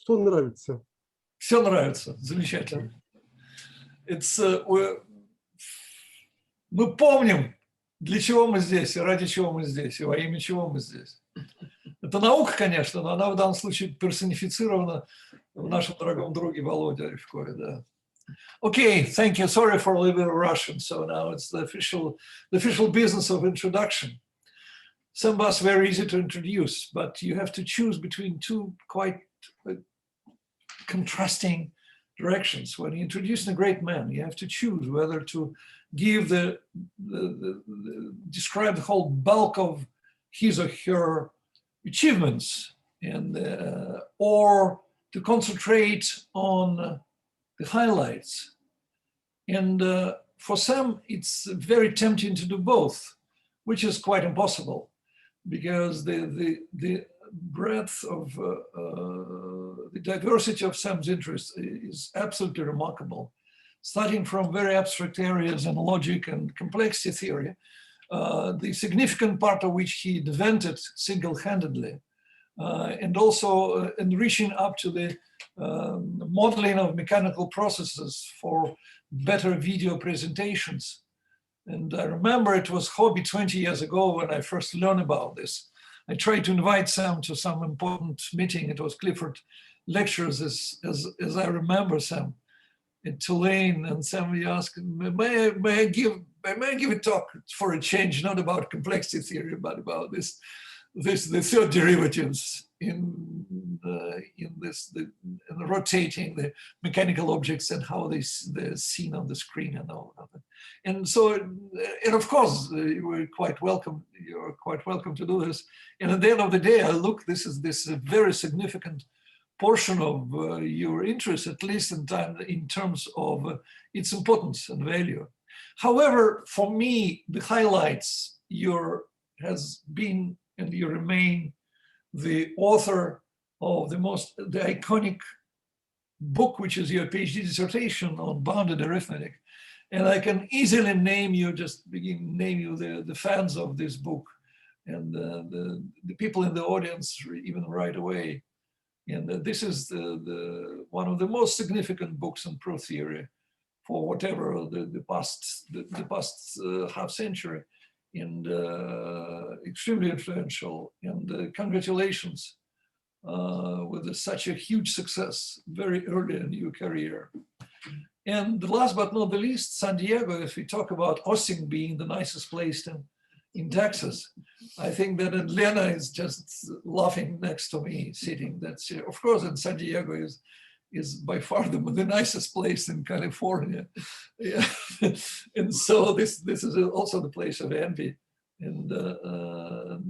Что нравится? Все нравится, замечательно. Мы помним, для чего мы здесь, и ради чего мы здесь, и во имя чего мы здесь. Это наука, конечно, но она в данном случае персонифицирована в нашем дорогом друге Володе Ревкове, да. Okay, thank you. Sorry for a little bit of Russian. So now it's the official business of introduction. Some of us very easy to introduce, but you have to choose between two quite contrasting directions. When you introduce a great man, you have to choose whether to give describe the whole bulk of his or her achievements, and or to concentrate on the highlights. And for some, it's very tempting to do both, which is quite impossible, because the breadth of the diversity of Sam's interests is absolutely remarkable, starting from very abstract areas in logic and complexity theory, the significant part of which he invented single-handedly, and also enriching up to the modeling of mechanical processes for better video presentations. And I remember it was hobby 20 years ago when I first learned about this. I tried to invite Sam to some important meeting. It was Clifford Lectures, as I remember, Sam, in Tulane. And somebody asked, may I give a talk for a change, not about complexity theory, but about the third derivatives in rotating the mechanical objects and how they're seen on the screen and all of it. And so, and of course, you're quite welcome to do this. And at the end of the day, this is a very significant portion of your interest, at least in terms of its importance and value. However, for me, the highlights has been, and you remain, the author of the iconic book, which is your PhD dissertation on bounded arithmetic. And I can easily name you the fans of this book, and the people in the audience even right away. And this is one of the most significant books in proof theory for whatever the past half century, and extremely influential. And congratulations with such a huge success very early in your career. And last but not the least, San Diego, if we talk about Austin being the nicest place in Texas, I think that Atlanta is just laughing next to me sitting. That's, of course, and San Diego is by far the nicest place in California. Yeah. And so this is also the place of envy. And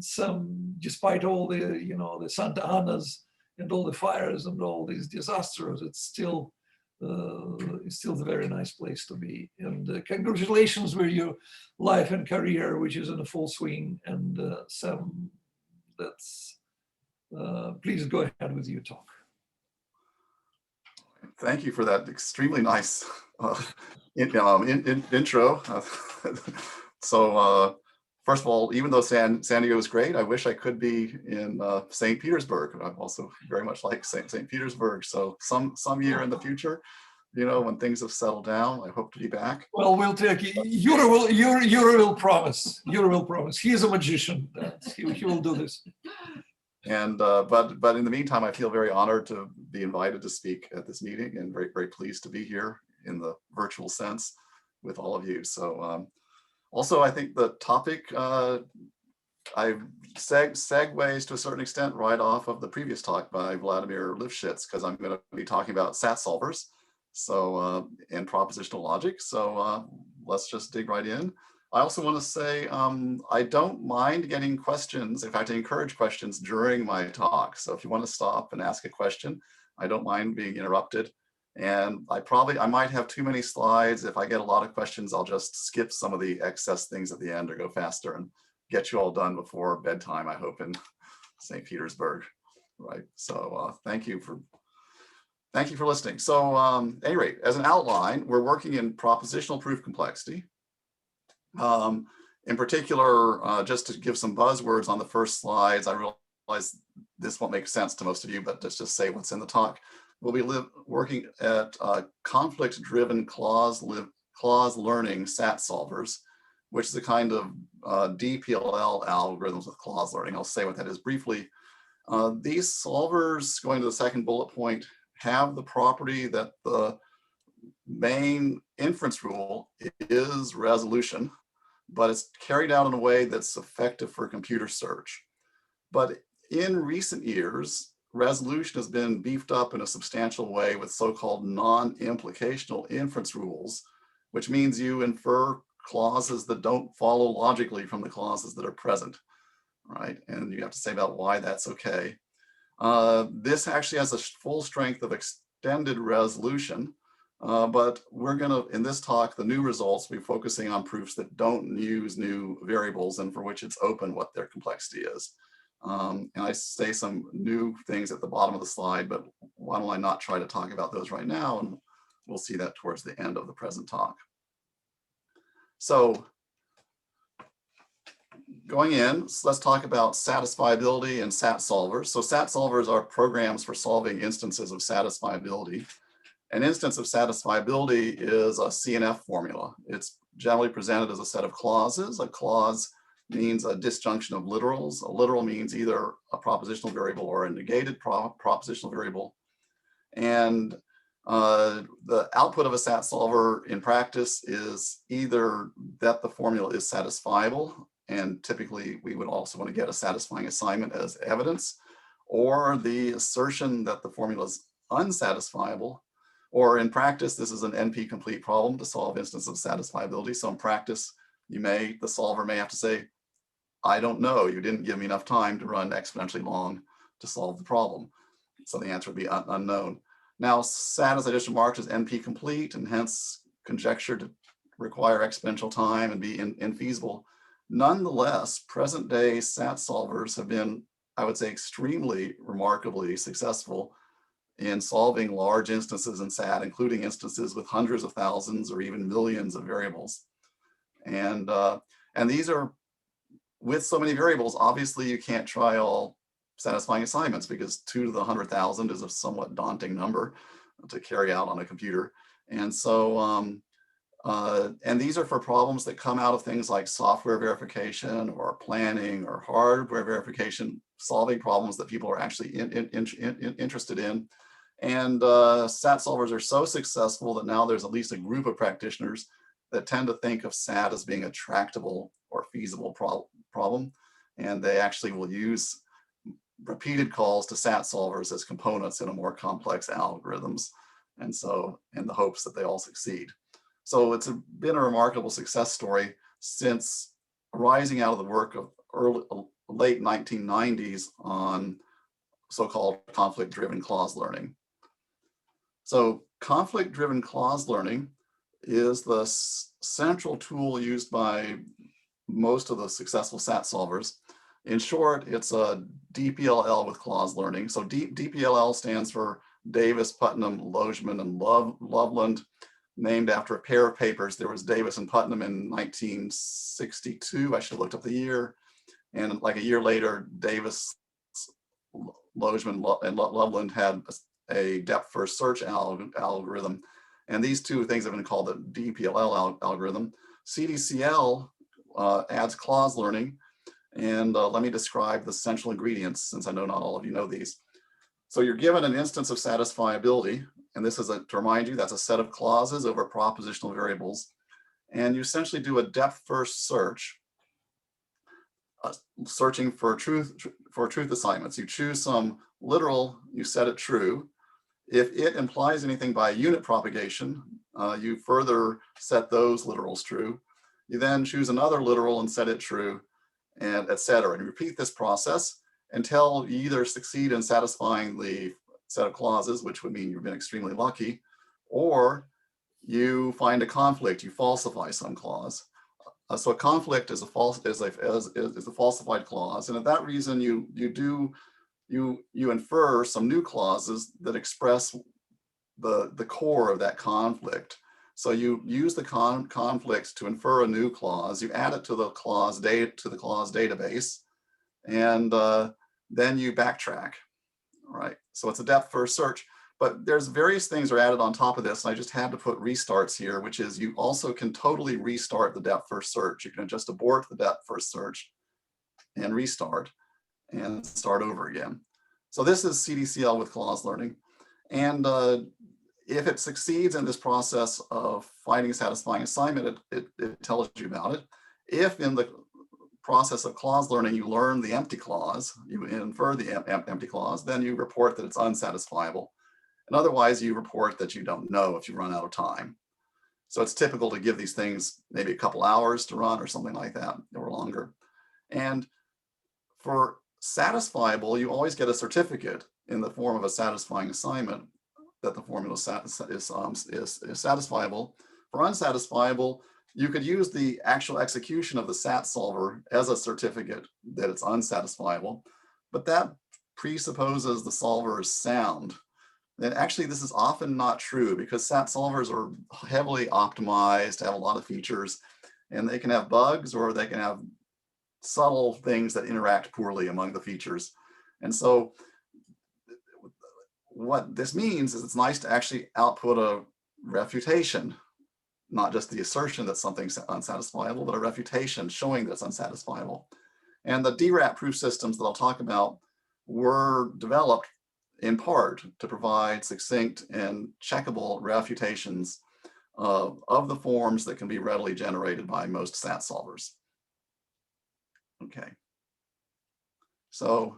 some, despite all the Santa Anas and all the fires and all these disasters, it's still a very nice place to be. And congratulations with your life and career, which is in a full swing. And Sam, please go ahead with your talk. Thank you for that extremely nice intro. So first of all, even though San Diego is great, I wish I could be in St. Petersburg. I also very much like St. Petersburg. So some year in the future, when things have settled down, I hope to be back. Well, we'll take it. Yuri will promise. Yuri will promise. He is a magician. He will do this. And but in the meantime, I feel very honored to be invited to speak at this meeting, and very, very pleased to be here in the virtual sense with all of you. So also, I think the topic I segues to a certain extent right off of the previous talk by Vladimir Lifshitz, because I'm going to be talking about SAT solvers, so and propositional logic. So let's just dig right in. I also want to say I don't mind getting questions. In fact, I encourage questions during my talk. So if you want to stop and ask a question, I don't mind being interrupted. And I might have too many slides. If I get a lot of questions, I'll just skip some of the excess things at the end or go faster and get you all done before bedtime, I hope, in St. Petersburg. Right. So thank you for listening. So at any rate, as an outline, we're working in propositional proof complexity. In particular, just to give some buzzwords on the first slides, I this won't make sense to most of you, but let's just say what's in the talk. We'll be working at conflict-driven clause learning SAT solvers, which is a kind of DPLL algorithms with clause learning. I'll say what that is briefly. These solvers, going to the second bullet point, have the property that the main inference rule is resolution, but it's carried out in a way that's effective for computer search. But in recent years, resolution has been beefed up in a substantial way with so-called non-implicational inference rules, which means you infer clauses that don't follow logically from the clauses that are present, right? And you have to say about why that's okay. This actually has a full strength of extended resolution, but we're gonna, in this talk, the new results, we're focusing on proofs that don't use new variables and for which it's open what their complexity is. And I say some new things at the bottom of the slide, but why don't I not try to talk about those right now, and we'll see that towards the end of the present talk. So going in, so let's talk about satisfiability and SAT solvers. So SAT solvers are programs for solving instances of satisfiability. An instance of satisfiability is a CNF formula. It's generally presented as a set of clauses. A clause means a disjunction of literals. A literal means either a propositional variable or a negated propositional variable. And the output of a SAT solver in practice is either that the formula is satisfiable, and typically we would also want to get a satisfying assignment as evidence, or the assertion that the formula is unsatisfiable, or in practice, this is an NP-complete problem to solve instances of satisfiability. So in practice, the solver may have to say, I don't know, you didn't give me enough time to run exponentially long to solve the problem. So the answer would be unknown. Now, SAT, as I just remarked, is NP-complete and hence conjectured to require exponential time and be infeasible. Nonetheless, present-day SAT solvers have been, I would say, extremely remarkably successful in solving large instances in SAT, including instances with hundreds of thousands or even millions of variables. And these are, with so many variables, obviously you can't try all satisfying assignments because 2 to the 100,000 is a somewhat daunting number to carry out on a computer. And so, and these are for problems that come out of things like software verification or planning or hardware verification, solving problems that people are actually interested in. And SAT solvers are so successful that now there's at least a group of practitioners that tend to think of SAT as being a tractable or feasible problem. And they actually will use repeated calls to SAT solvers as components in a more complex algorithms. And so, in the hopes that they all succeed. So it's been a remarkable success story since arising out of the work of late 1990s on so-called conflict-driven clause learning. So conflict-driven clause learning is the central tool used by most of the successful SAT solvers. In short, it's a DPLL with clause learning. So DPLL stands for Davis, Putnam, Logeman, and Loveland, named after a pair of papers. There was Davis and Putnam in 1962. I should have looked up the year. And like a year later, Davis, Logeman, and Loveland had a depth first search algorithm. And these two things have been called the DPLL algorithm. CDCL adds clause learning. And let me describe the central ingredients, since I know not all of you know these. So you're given an instance of satisfiability, and this is to remind you, that's a set of clauses over propositional variables. And you essentially do a depth first search, searching for truth assignments. You choose some literal, you set it true. If it implies anything by unit propagation, you further set those literals true. You then choose another literal and set it true, and et cetera. And you repeat this process until you either succeed in satisfying the set of clauses, which would mean you've been extremely lucky, or you find a conflict, you falsify some clause. So a conflict is a falsified clause, and at that reason you infer some new clauses that express the core of that conflict. So you use the conflict to infer a new clause. You add it to the clause database, and then you backtrack, right? So it's a depth first search, but there's various things are added on top of this. And I just had to put restarts here, which is you also can totally restart the depth first search. You can just abort the depth first search and restart and start over again. So this is CDCL with clause learning. And if it succeeds in this process of finding a satisfying assignment, it tells you about it. If in the process of clause learning, you learn the empty clause, you infer the empty clause, then you report that it's unsatisfiable. And otherwise, you report that you don't know if you run out of time. So it's typical to give these things maybe a couple hours to run or something like that, or longer. And for satisfiable, you always get a certificate in the form of a satisfying assignment that the formula is satisfiable. For unsatisfiable, you could use the actual execution of the SAT solver as a certificate that it's unsatisfiable, but that presupposes the solver is sound. And actually, this is often not true because SAT solvers are heavily optimized, have a lot of features, and they can have bugs or they can have subtle things that interact poorly among the features. And so what this means is it's nice to actually output a refutation, not just the assertion that something's unsatisfiable, but a refutation showing that it's unsatisfiable. And the DRAT proof systems that I'll talk about were developed in part to provide succinct and checkable refutations of the forms that can be readily generated by most SAT solvers. Okay. So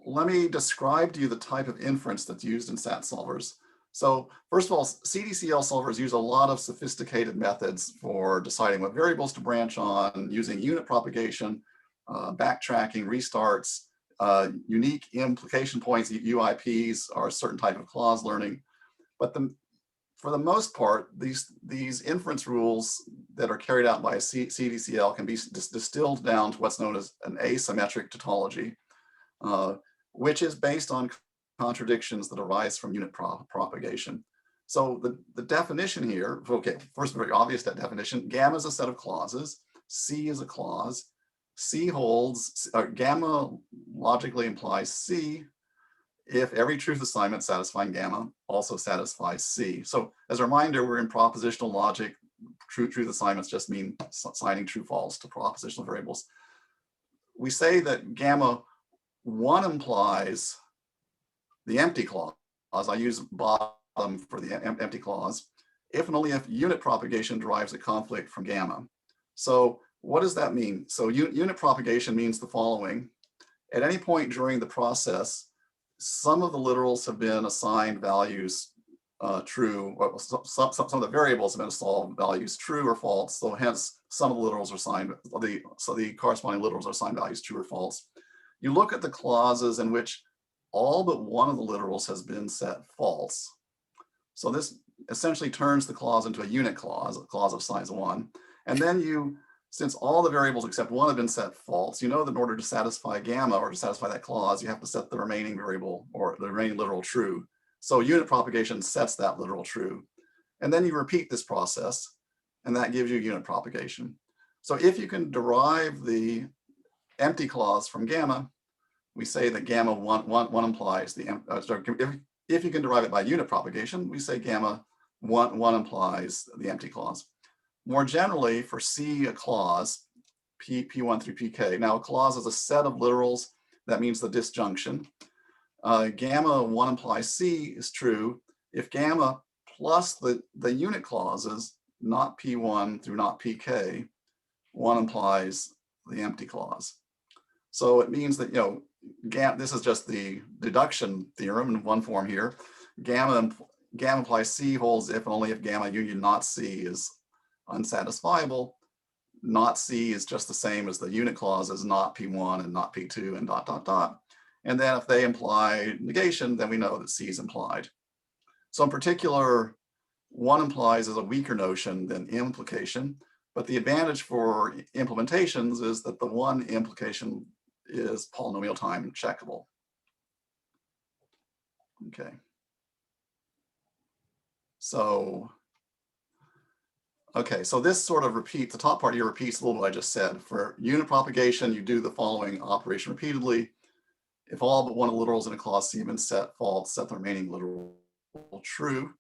let me describe to you the type of inference that's used in SAT solvers. So first of all, CDCL solvers use a lot of sophisticated methods for deciding what variables to branch on, using unit propagation, backtracking, restarts, unique implication points, UIPs, are a certain type of clause learning. But for the most part, these inference rules that are carried out by CDCL can be distilled down to what's known as an asymmetric tautology, which is based on contradictions that arise from unit propagation. So the definition here, okay, first, very obvious that definition, gamma is a set of clauses, C is a clause, C holds, gamma logically implies C if every truth assignment satisfying gamma also satisfies C. So as a reminder, we're in propositional logic. Truth assignments just mean assigning true false to propositional variables. We say that gamma 1 implies the empty clause. I use bottom for the empty clause, if and only if unit propagation derives a conflict from gamma. So what does that mean? So unit propagation means the following. At any point during the process, some of the literals have been assigned values true, or some of the variables have been assigned values true or false. So hence, some of the literals are assigned, so the corresponding literals are assigned values true or false. You look at the clauses in which all but one of the literals has been set false. So this essentially turns the clause into a unit clause, a clause of size 1. And then since all the variables except one have been set false, you know that in order to satisfy gamma or to satisfy that clause, you have to set the remaining variable or the remaining literal true. So unit propagation sets that literal true. And then you repeat this process, and that gives you unit propagation. So if you can derive the empty clause from gamma, we say that gamma 1 implies the, if you can derive it by unit propagation, we say gamma 1 implies the empty clause. More generally, for C, a clause, P1 through PK. Now, a clause is a set of literals. That means the disjunction. Gamma 1 implies C is true if gamma plus the unit clauses, not P1 through not PK, 1 implies the empty clause. So it means that, this is just the deduction theorem in one form here. Gamma implies C holds if and only if gamma union not C is unsatisfiable. Not C is just the same as the unit clauses, not P1 and not P2 and ... And then if they imply negation, then we know that C is implied. So in particular, 1 implies is a weaker notion than implication, but the advantage for implementations is that the 1 implication is polynomial time checkable. Okay. So Okay, so this sort of repeats, the top part here repeats a little what I just said. For unit propagation, you do the following operation repeatedly. If all but one of the literals in a clause C have been set false, set the remaining literal true.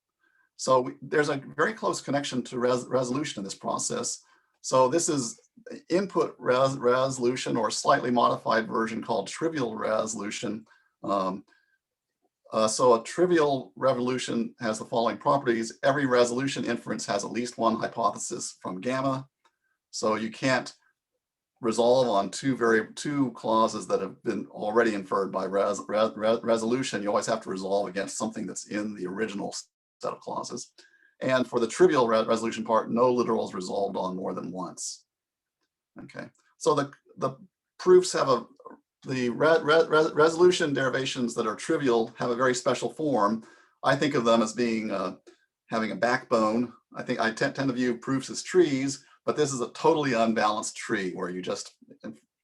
So there's a very close connection to resolution in this process. So this is input resolution, or a slightly modified version called trivial resolution. So a trivial resolution has the following properties. Every resolution inference has at least one hypothesis from gamma. So you can't resolve on two clauses that have been already inferred by resolution. You always have to resolve against something that's in the original set of clauses. And for the trivial resolution part, no literal is resolved on more than once. Okay, so the proofs have the resolution derivations that are trivial have a very special form. I think of them as being having a backbone. I tend to view proofs as trees, but this is a totally unbalanced tree where you just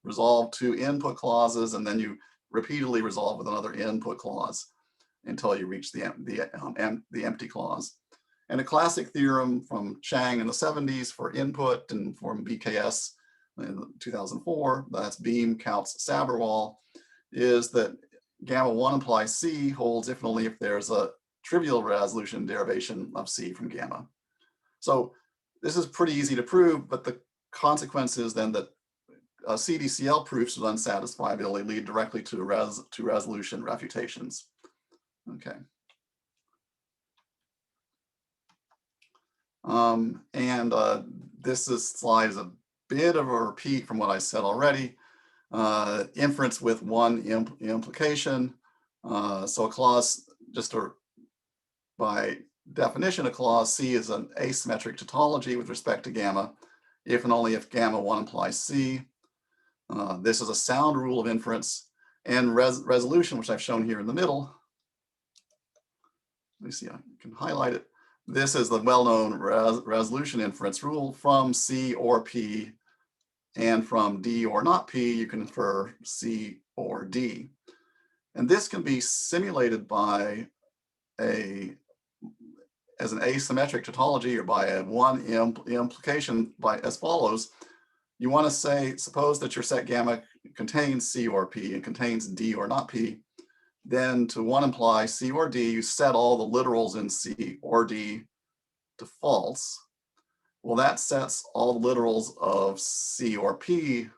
resolve two input clauses and then you repeatedly resolve with another input clause until you reach the empty clause. And a classic theorem from Chang in the 70s for input and from BKS in 2004, that's Beam, Kautz, Sabirwal, is that gamma 1 implies C holds if and only if there's a trivial resolution derivation of C from gamma. So this is pretty easy to prove, but the consequence is then that CDCL proofs with unsatisfiability lead directly to resolution refutations. Okay. This slide is a bit of a repeat from what I said already. Inference with one implication. So a clause, by definition, a clause C is an asymmetric tautology with respect to gamma, if and only if gamma 1 implies C. This is a sound rule of inference, and resolution, which I've shown here in the middle. Let me see, I can highlight it. This is the well-known resolution inference rule. From C or P and from D or not P, you can infer C or D. And this can be simulated by as an asymmetric tautology or by a one implication by as follows. You want to say, suppose that your set gamma contains C or P and contains D or not P. Then to one imply C or D, you set all the literals in C or D to false. Well, that sets all the literals of C or P,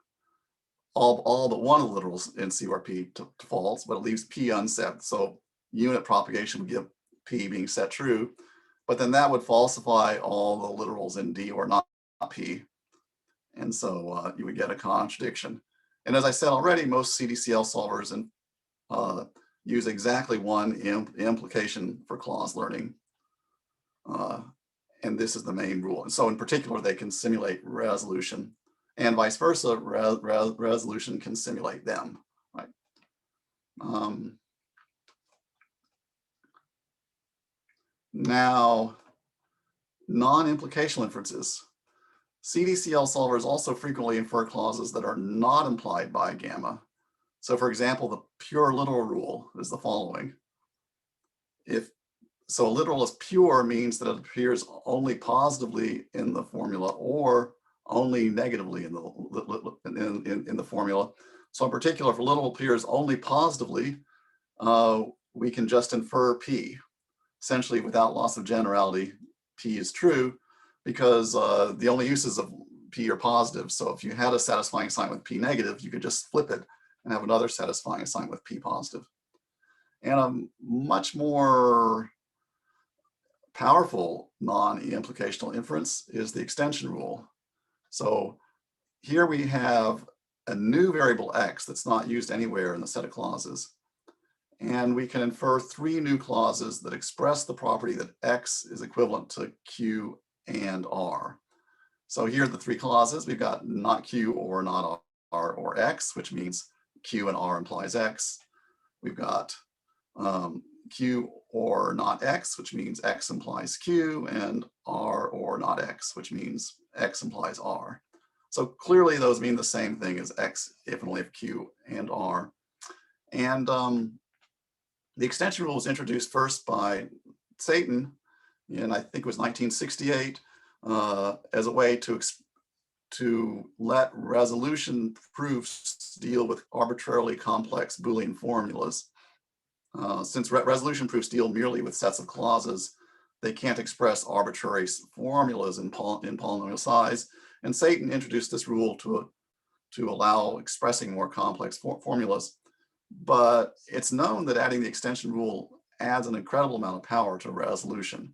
all but one of the literals in C or P to false, but it leaves P unset. So unit propagation would give P being set true, but then that would falsify all the literals in D or not P. And so you would get a contradiction. And as I said already, most CDCL solvers use exactly one implication for clause learning. And this is the main rule. And so in particular, they can simulate resolution, and vice versa, resolution can simulate them, right? Now, non-implicational inferences. CDCL solvers also frequently infer clauses that are not implied by gamma. So for example, the pure literal rule is the following. So a literal is pure means that it appears only positively in the formula or only negatively in the formula. So in particular, if a literal appears only positively, we can just infer P. Essentially, without loss of generality, P is true because the only uses of P are positive. So if you had a satisfying sign with P negative, you could just flip it and have another satisfying sign with P positive. And a much more powerful non-implicational inference is the extension rule. So here we have a new variable X that's not used anywhere in the set of clauses. And we can infer three new clauses that express the property that X is equivalent to Q and R. So here are the three clauses. We've got not Q or not R or X, which means Q and R implies X. We've got Q or not X, which means X implies Q, and R or not X, which means X implies R. So clearly those mean the same thing as X if and only if Q and R. And the extension rule was introduced first by Satan in, I think it was 1968. as a way to let resolution proofs deal with arbitrarily complex Boolean formulas. Since resolution proofs deal merely with sets of clauses, they can't express arbitrary formulas in polynomial size. And Satan introduced this rule to allow expressing more complex formulas. But it's known that adding the extension rule adds an incredible amount of power to resolution.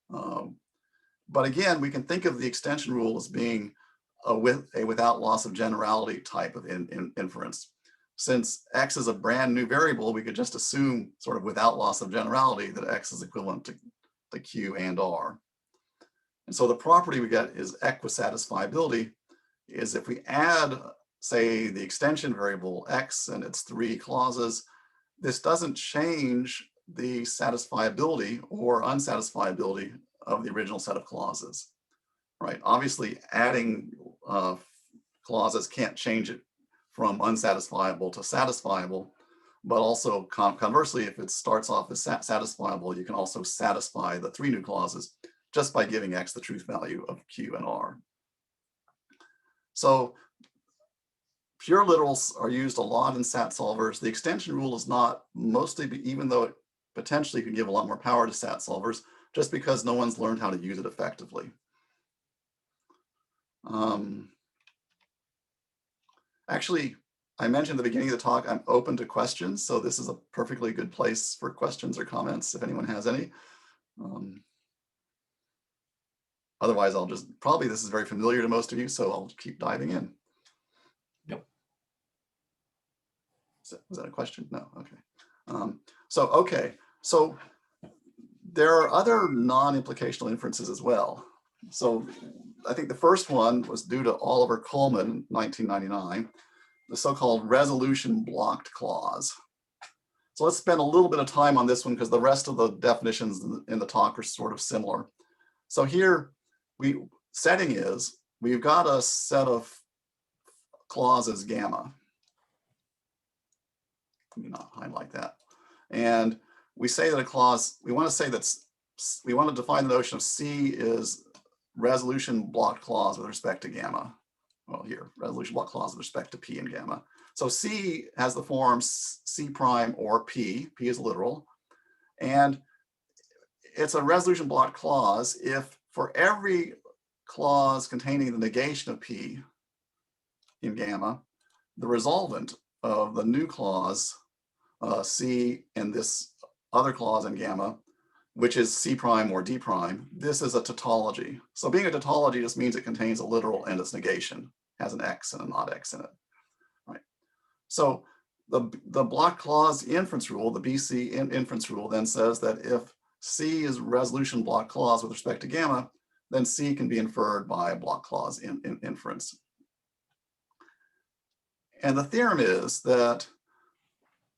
But again, we can think of the extension rule as being a without loss of generality type of inference. Since x is a brand new variable, we could just assume, sort of without loss of generality, that x is equivalent to q and r. And so the property we get is equisatisfiability, is if we add, say, the extension variable x and its 3 clauses, this doesn't change the satisfiability or unsatisfiability of the original set of clauses, right? Obviously, adding clauses can't change it from unsatisfiable to satisfiable, but also conversely, if it starts off as satisfiable, you can also satisfy the 3 new clauses just by giving x the truth value of q and r. So pure literals are used a lot in sat solvers. The extension rule is not, mostly, even though it potentially can give a lot more power to sat solvers, just because no one's learned how to use it effectively. Actually, I mentioned at the beginning of the talk, I'm open to questions. So this is a perfectly good place for questions or comments if anyone has any. Otherwise, I'll just, probably this is very familiar to most of you, so I'll keep diving in. Yep. Was that a question? No, okay. So there are other non-implicational inferences as well. So I think the first one was due to Oliver Coleman in 1999, the so-called resolution blocked clause. So let's spend a little bit of time on this one because the rest of the definitions in the talk are sort of similar. So here, setting is, we've got a set of clauses gamma. Let me not highlight that. And we say that a clause, we want to define the notion of C is resolution blocked clause with respect to gamma. Well, here, resolution block clause with respect to P and gamma. So C has the form C prime or P. P is literal. And it's a resolution block clause if for every clause containing the negation of P in gamma, the resolvent of the new clause, C and this other clause in gamma, which is C prime or D prime, this is a tautology. So being a tautology just means it contains a literal and its negation, has an X and a not X in it, right? So the block clause inference rule, the BC inference rule, then says that if C is resolution block clause with respect to gamma, then C can be inferred by a block clause inference. And the theorem is that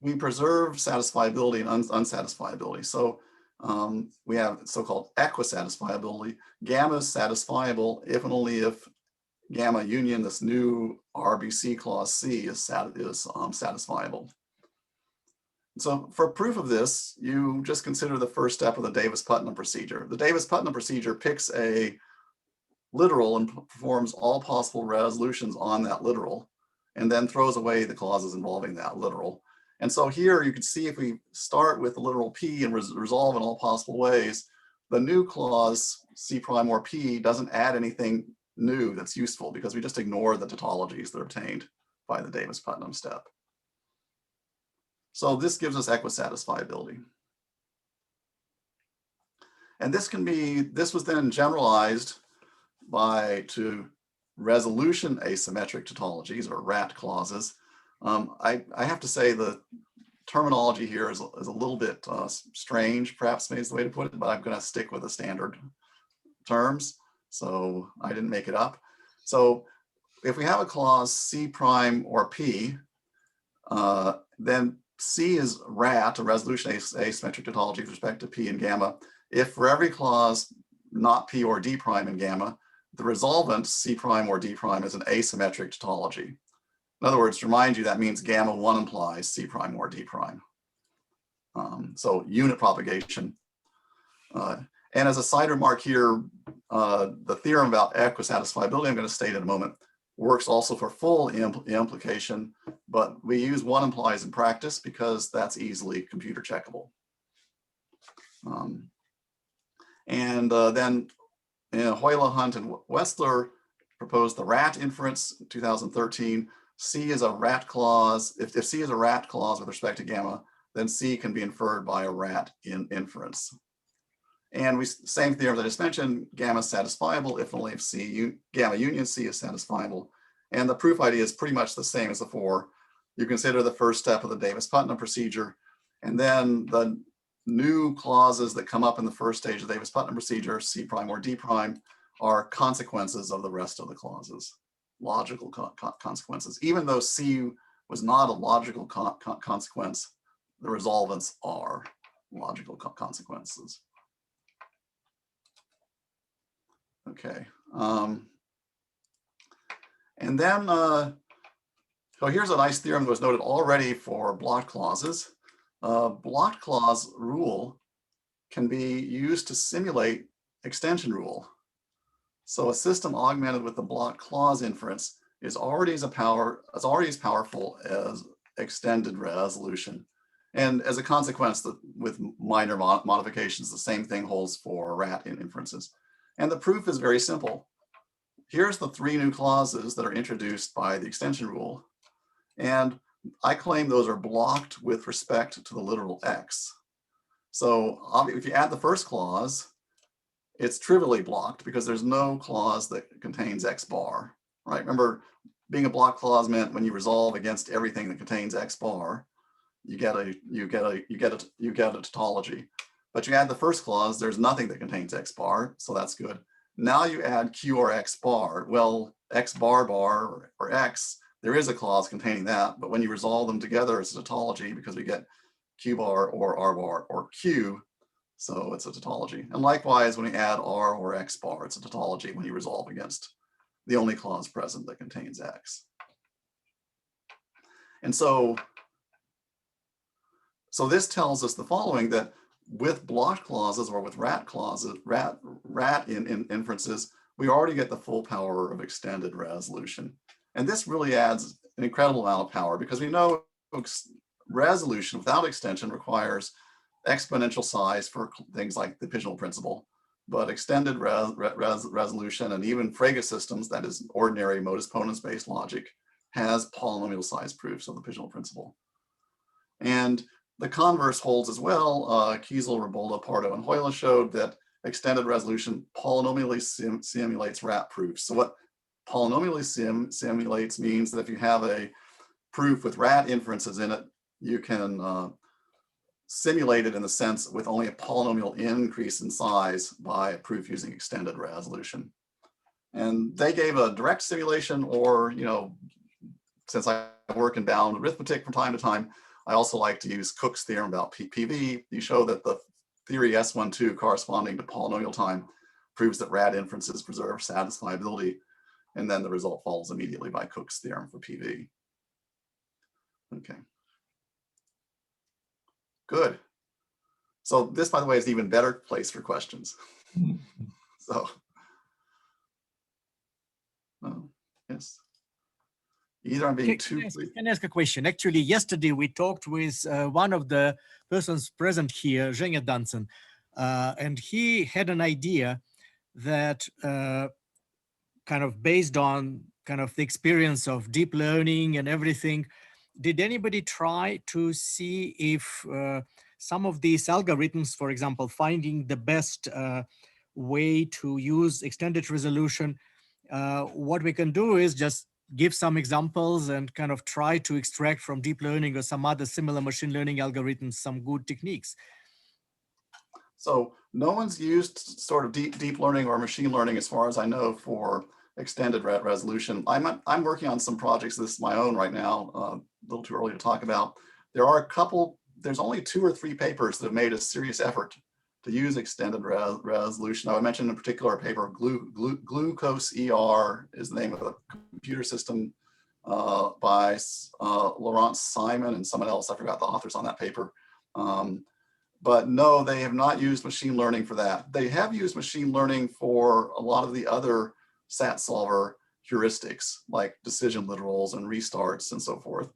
we preserve satisfiability and unsatisfiability. So we have so-called equisatisfiability. Gamma is satisfiable if and only if gamma union, this new RBC clause C, is satisfiable. So for proof of this, you just consider the first step of the Davis-Putnam procedure. The Davis-Putnam procedure picks a literal and performs all possible resolutions on that literal, and then throws away the clauses involving that literal. And so here you can see if we start with the literal P and resolve in all possible ways, the new clause C prime or P doesn't add anything new that's useful because we just ignore the tautologies that are obtained by the Davis-Putnam step. So this gives us equisatisfiability. And this was then generalized to resolution asymmetric tautologies or RAT clauses. I have to say the terminology here is a little bit strange, perhaps maybe is the way to put it, but I'm going to stick with the standard terms. So I didn't make it up. So if we have a clause C prime or P, then C is RAT, a resolution asymmetric tautology with respect to P and gamma. If for every clause not P or D prime in gamma, the resolvent C prime or D prime is an asymmetric tautology. In other words, to remind you, that means gamma 1 implies C prime or D prime. So unit propagation. And as a side remark here, the theorem about equisatisfiability I'm going to state in a moment works also for full implication, but we use one implies in practice because that's easily computer checkable. Then Hoyle, Hunt, and Wessler proposed the RAT inference in 2013. C is a RAT clause. If C is a RAT clause with respect to gamma, then C can be inferred by a RAT inference. And same theorem that I just mentioned, gamma is satisfiable if only if gamma union C is satisfiable. And the proof idea is pretty much the same as before. You consider the first step of the Davis-Putnam procedure, and then the new clauses that come up in the first stage of the Davis-Putnam procedure, C prime or D prime, are consequences of the rest of the clauses, logical consequences. Even though C was not a logical consequence, the resolvents are logical consequences. Okay. And then, so here's a nice theorem that was noted already for block clauses. Block clause rule can be used to simulate extension rule. So a system augmented with the block clause inference is already as powerful as extended resolution. And as a consequence, with minor modifications, the same thing holds for RAT inferences. And the proof is very simple. Here's the 3 new clauses that are introduced by the extension rule. And I claim those are blocked with respect to the literal X. So if you add the first clause, it's trivially blocked because there's no clause that contains X bar, right? Remember, being a block clause meant when you resolve against everything that contains X bar, you get a tautology. But you add the first clause, there's nothing that contains X bar, so that's good. Now you add Q or X bar. Well, X bar or X, there is a clause containing that, but when you resolve them together, it's a tautology because we get Q bar or R bar or Q, so it's a tautology. And likewise, when we add R or X bar, it's a tautology when you resolve against the only clause present that contains X. And so this tells us the following, that with block clauses or with RAT clauses, RAT inferences, we already get the full power of extended resolution. And this really adds an incredible amount of power because we know resolution without extension requires exponential size for things like the pigeonhole principle, but extended resolution and even Frege systems, that is ordinary modus ponens-based logic, has polynomial size proofs of the pigeonhole principle. And the converse holds as well. Kiesel, Rebolda, Pardo, and Hoyle showed that extended resolution polynomially simulates RAT proofs. So what polynomially simulates means that if you have a proof with RAT inferences in it, you can simulate it in the sense with only a polynomial increase in size by a proof using extended resolution. And they gave a direct simulation, or, since I work in bound arithmetic from time to time, I also like to use Cook's theorem about PV. You show that the theory S12 corresponding to polynomial time proves that RAT inferences preserve satisfiability, and then the result follows immediately by Cook's theorem for PV. Okay. Good. So this, by the way, is an even better place for questions. So, yes. Either I'm being too... Can I ask a question? Actually, yesterday we talked with one of the persons present here, Zhenya Danson, and he had an idea that kind of based on kind of the experience of deep learning and everything, did anybody try to see if some of these algorithms, for example, finding the best way to use extended resolution, what we can do is just give some examples and kind of try to extract from deep learning or some other similar machine learning algorithms some good techniques. So no one's used sort of deep learning or machine learning, as far as I know, for extended resolution. I'm working on some projects. This is my own right now. A little too early to talk about. There's only 2 or 3 papers that have made a serious effort to use extended resolution. I would mention in particular a paper, Glucose ER is the name of the computer system by Laurent Simon and someone else. I forgot the authors on that paper. But no, they have not used machine learning for that. They have used machine learning for a lot of the other SAT solver heuristics, like decision literals and restarts and so forth.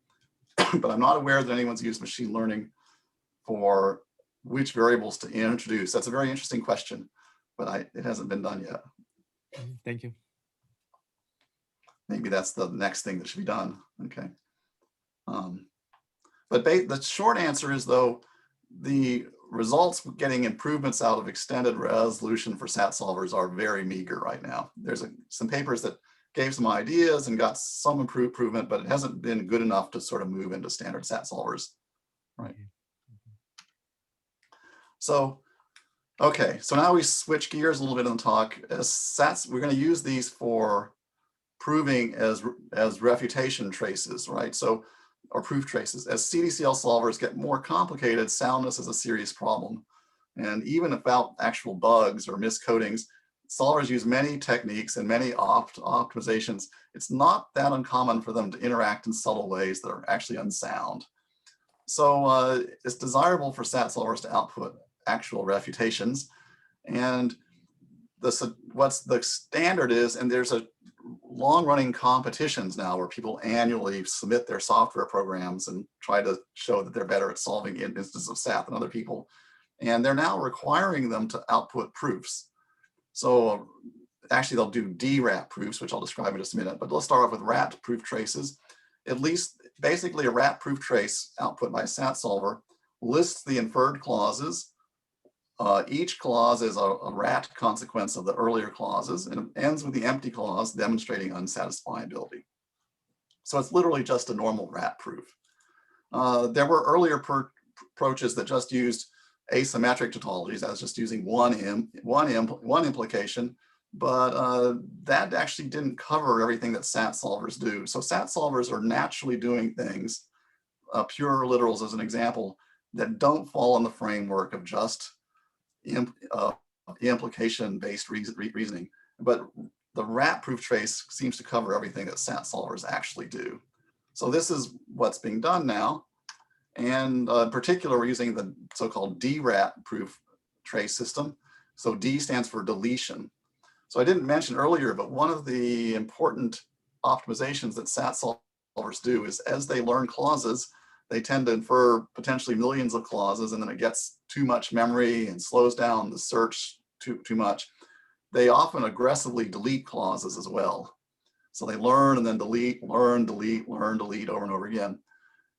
But I'm not aware that anyone's used machine learning for which variables to introduce. That's a very interesting question, but it hasn't been done yet. Thank you. Maybe that's the next thing that should be done. Okay. But the short answer is, though, the results getting improvements out of extended resolution for SAT solvers are very meager right now. There's some papers that gave some ideas and got some improvement, but it hasn't been good enough to sort of move into standard SAT solvers, right? So, okay, so now we switch gears a little bit in the talk. As SATs, we're going to use these for proving as refutation traces, right? So, or proof traces. As CDCL solvers get more complicated, soundness is a serious problem. And even about actual bugs or miscodings, solvers use many techniques and many optimizations. It's not that uncommon for them to interact in subtle ways that are actually unsound. So it's desirable for SAT solvers to output actual refutations. And what's the standard is, and there's a long-running competitions now where people annually submit their software programs and try to show that they're better at solving instances of SAT than other people. And they're now requiring them to output proofs. So actually they'll do DRAT proofs, which I'll describe in just a minute, but let's start off with RAT proof traces. At least basically a RAT proof trace output by a SAT solver lists the inferred clauses. Each clause is a RAT consequence of the earlier clauses, and it ends with the empty clause demonstrating unsatisfiability. So it's literally just a normal RAT proof. There were earlier approaches that just used asymmetric tautologies. I was just using one implication, but that actually didn't cover everything that SAT solvers do. So SAT solvers are naturally doing things, pure literals as an example, that don't fall in the framework of just implication-based reasoning. But the RAT proof trace seems to cover everything that SAT solvers actually do. So this is what's being done now. And in particular, we're using the so-called DRAT proof trace system. So D stands for deletion. So I didn't mention earlier, but one of the important optimizations that SAT solvers do is as they learn clauses, they tend to infer potentially millions of clauses, and then it gets too much memory and slows down the search too much. They often aggressively delete clauses as well. So they learn and then delete, learn, delete, learn, delete over and over again.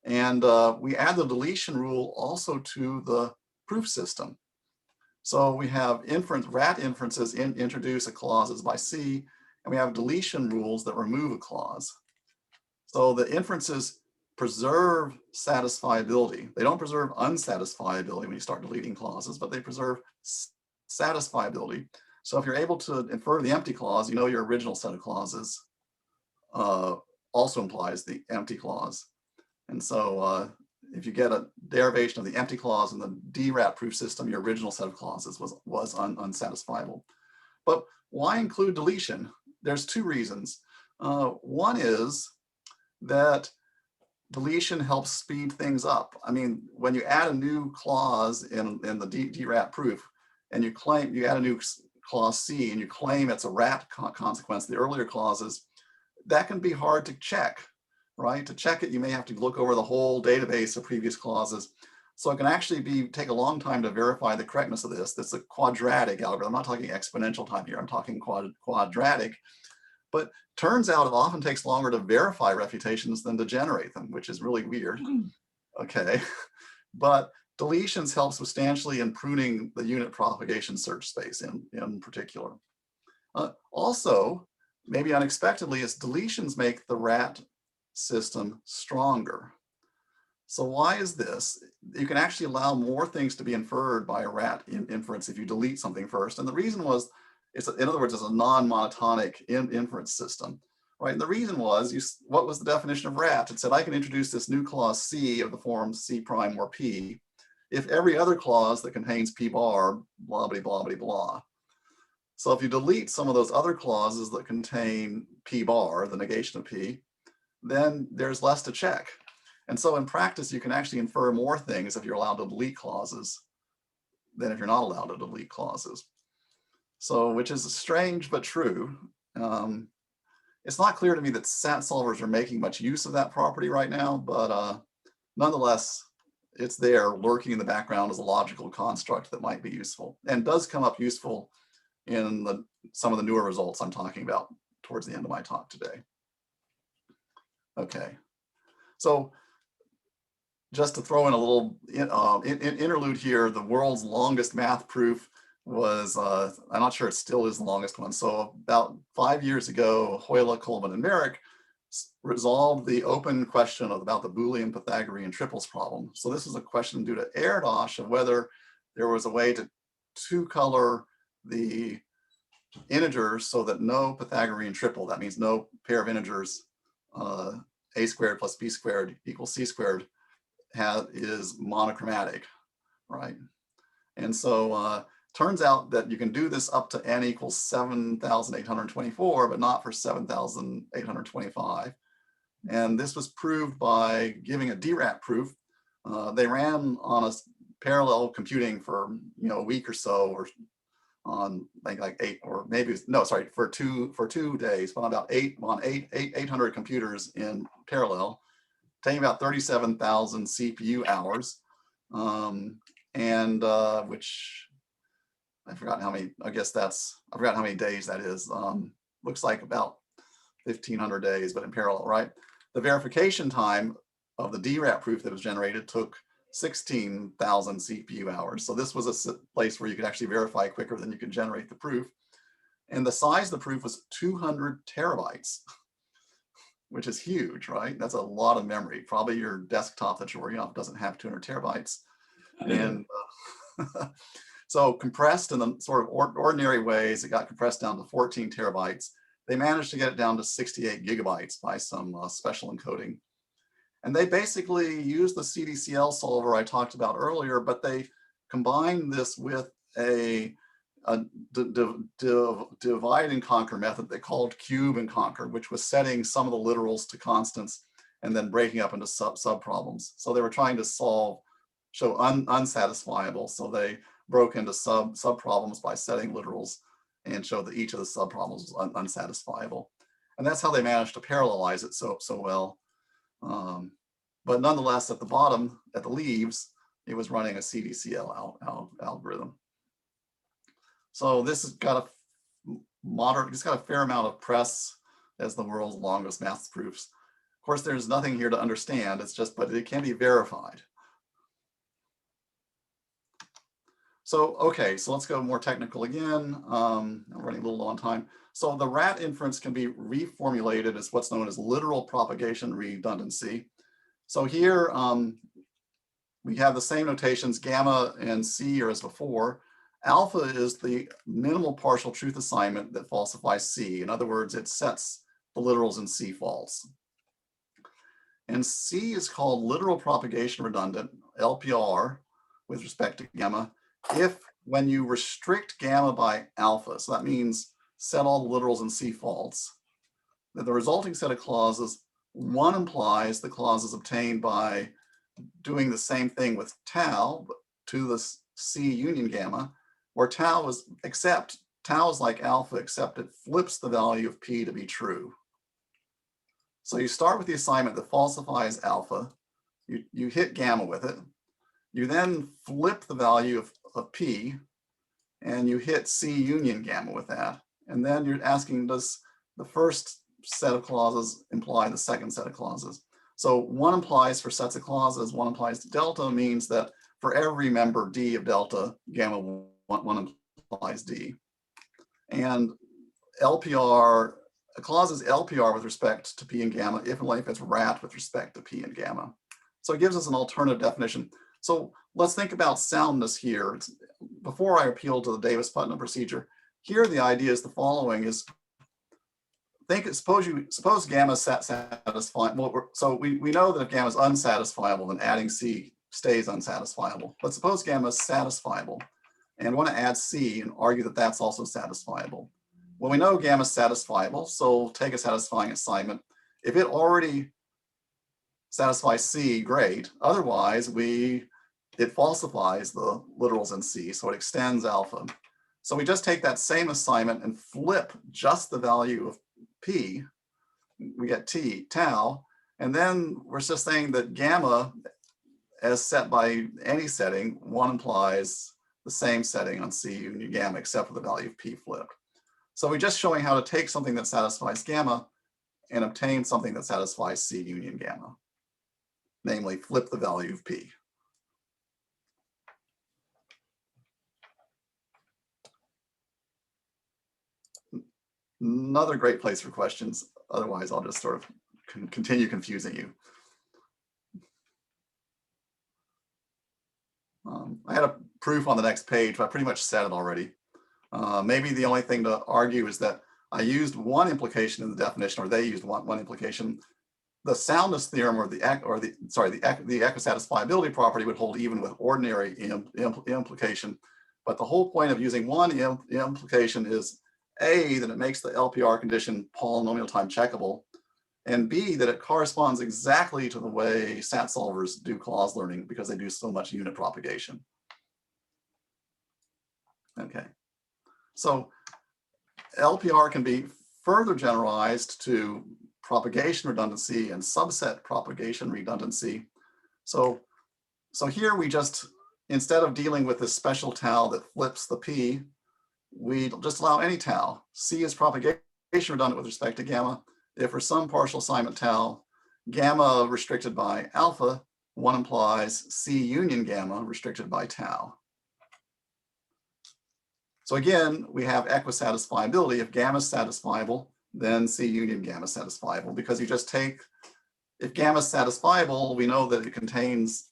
And we add the deletion rule also to the proof system. So we have RAT inferences introduce a clauses by C, and we have deletion rules that remove a clause. So the inferences preserve satisfiability. They don't preserve unsatisfiability when you start deleting clauses, but they preserve satisfiability. So if you're able to infer the empty clause, you know your original set of clauses also implies the empty clause. And so if you get a derivation of the empty clause in the DRAT proof system, your original set of clauses was unsatisfiable. But why include deletion? There's two reasons. One is that deletion helps speed things up. I mean, when you add a new clause in the DRAT proof and you add a new clause C and you claim it's a RAT consequence of the earlier clauses, that can be hard to check, right? To check it, you may have to look over the whole database of previous clauses. So it can actually take a long time to verify the correctness of this. That's a quadratic algorithm. I'm not talking exponential time here. I'm talking quadratic. But turns out it often takes longer to verify refutations than to generate them, which is really weird. Okay, but deletions help substantially in pruning the unit propagation search space in particular. Also, maybe unexpectedly, is deletions make the RAT system stronger. So why is this? You can actually allow more things to be inferred by a RAT inference if you delete something first. And the reason was, in other words, it's a non-monotonic inference system, right? And the reason was, what was the definition of RAT? It said, I can introduce this new clause C of the form C prime or P if every other clause that contains P bar, blah, blah, blah, blah, blah. So if you delete some of those other clauses that contain P bar, the negation of P, then there's less to check. And so in practice, you can actually infer more things if you're allowed to delete clauses than if you're not allowed to delete clauses. So, which is strange but true. It's not clear to me that SAT solvers are making much use of that property right now, but nonetheless, it's there lurking in the background as a logical construct that might be useful, and does come up useful in some of the newer results I'm talking about towards the end of my talk today. Okay, so just to throw in a little interlude here, the world's longest math proof was, I'm not sure it still is the longest one. So about 5 years ago, Hoyle, Coleman, and Merrick resolved the open question about the Boolean Pythagorean triples problem. So this is a question due to Erdos of whether there was a way to two-color the integers so that no Pythagorean triple, that means no pair of integers, a squared plus b squared equals c squared, is monochromatic, right? And so turns out that you can do this up to n equals 7,824, but not for 7,825. And this was proved by giving a DRAT proof. They ran on a parallel computing for a week or so, or on like 8, or maybe no, sorry, for two days, but about 800 computers in parallel, taking about 37,000 CPU hours, and which I forgot how many. I forgot how many days that is. Looks like about 1,500 days, but in parallel, right? The verification time of the DRAT proof that was generated took 16,000 CPU hours. So this was a place where you could actually verify quicker than you could generate the proof. And the size of the proof was 200 terabytes, which is huge, right? That's a lot of memory. Probably your desktop that you're working off doesn't have 200 terabytes. And so compressed in the sort of ordinary ways, it got compressed down to 14 terabytes. They managed to get it down to 68 gigabytes by some special encoding. And they basically used the CDCL solver I talked about earlier, but they combined this with a divide and conquer method they called cube and conquer, which was setting some of the literals to constants and then breaking up into sub problems. So they were trying to show unsatisfiable. So they broke into sub problems by setting literals and showed that each of the sub problems was unsatisfiable. And that's how they managed to parallelize it so well. But nonetheless, at the bottom, at the leaves, it was running a CDCL algorithm. So this has got it's got a fair amount of press as the world's longest math proofs. Of course, there's nothing here to understand. It's just, but it can be verified. So, okay, so let's go more technical again. I'm running a little low on time. So the DRAT inference can be reformulated as what's known as literal propagation redundancy. So here we have the same notations, gamma and C are as before. Alpha is the minimal partial truth assignment that falsifies C. In other words, it sets the literals in C false. And C is called literal propagation redundant, LPR, with respect to gamma, if when you restrict gamma by alpha, so that means set all the literals in C false, that the resulting set of clauses, one implies the clauses obtained by doing the same thing with tau to the C union gamma, where tau is like alpha, except it flips the value of P to be true. So you start with the assignment that falsifies alpha, you hit gamma with it, you then flip the value of P, and you hit C union gamma with that. And then you're asking, does the first set of clauses imply the second set of clauses? So one implies for sets of clauses, one implies to delta means that for every member D of delta, gamma one implies D. And LPR, a clause is LPR with respect to P and gamma if and only if it's RAT with respect to P and gamma. So it gives us an alternative definition. So let's think about soundness here. Before I appeal to the Davis-Putnam procedure, here the idea is the following: is suppose gamma is satisfying. Well, so we know that if gamma is unsatisfiable, then adding C stays unsatisfiable. But suppose gamma is satisfiable, and want to add C and argue that that's also satisfiable. Well, we know gamma is satisfiable, so take a satisfying assignment. If it already satisfies C, great. Otherwise, we it falsifies the literals in C, so it extends alpha. So we just take that same assignment and flip just the value of P. We get tau, and then we're just saying that gamma, as set by any setting, one implies the same setting on C union gamma, except for the value of P flipped. So we're just showing how to take something that satisfies gamma and obtain something that satisfies C union gamma, namely flip the value of P. Another great place for questions. Otherwise, I'll just sort of continue confusing you. I had a proof on the next page, but I pretty much said it already. Maybe the only thing to argue is that I used one implication in the definition, or they used one implication. The soundness theorem, or the equisatisfiability property would hold even with ordinary implication. But the whole point of using one implication is A, that it makes the LPR condition polynomial time checkable, and B, that it corresponds exactly to the way SAT solvers do clause learning because they do so much unit propagation. Okay, so LPR can be further generalized to propagation redundancy and subset propagation redundancy. So here we just, instead of dealing with this special tau that flips the P, we just allow any tau. C is propagation redundant with respect to gamma. If for some partial assignment tau, gamma restricted by alpha, one implies C union gamma restricted by tau. So again, we have equisatisfiability. If gamma is satisfiable, then C union gamma is satisfiable, because you just take, if gamma is satisfiable, we know that it contains,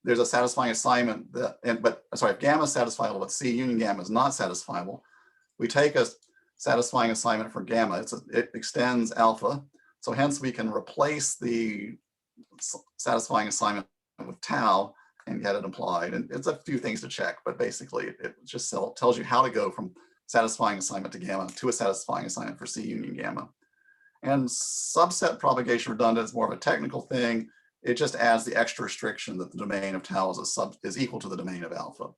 there's a satisfying assignment that, if gamma is satisfiable, but C union gamma is not satisfiable, we take a satisfying assignment for gamma, it extends alpha. So hence we can replace the satisfying assignment with tau and get it applied. And it's a few things to check, but basically it just tells you how to go from satisfying assignment to gamma to a satisfying assignment for C union gamma. And subset propagation redundant is more of a technical thing. It just adds the extra restriction that the domain of tau is equal to the domain of alpha.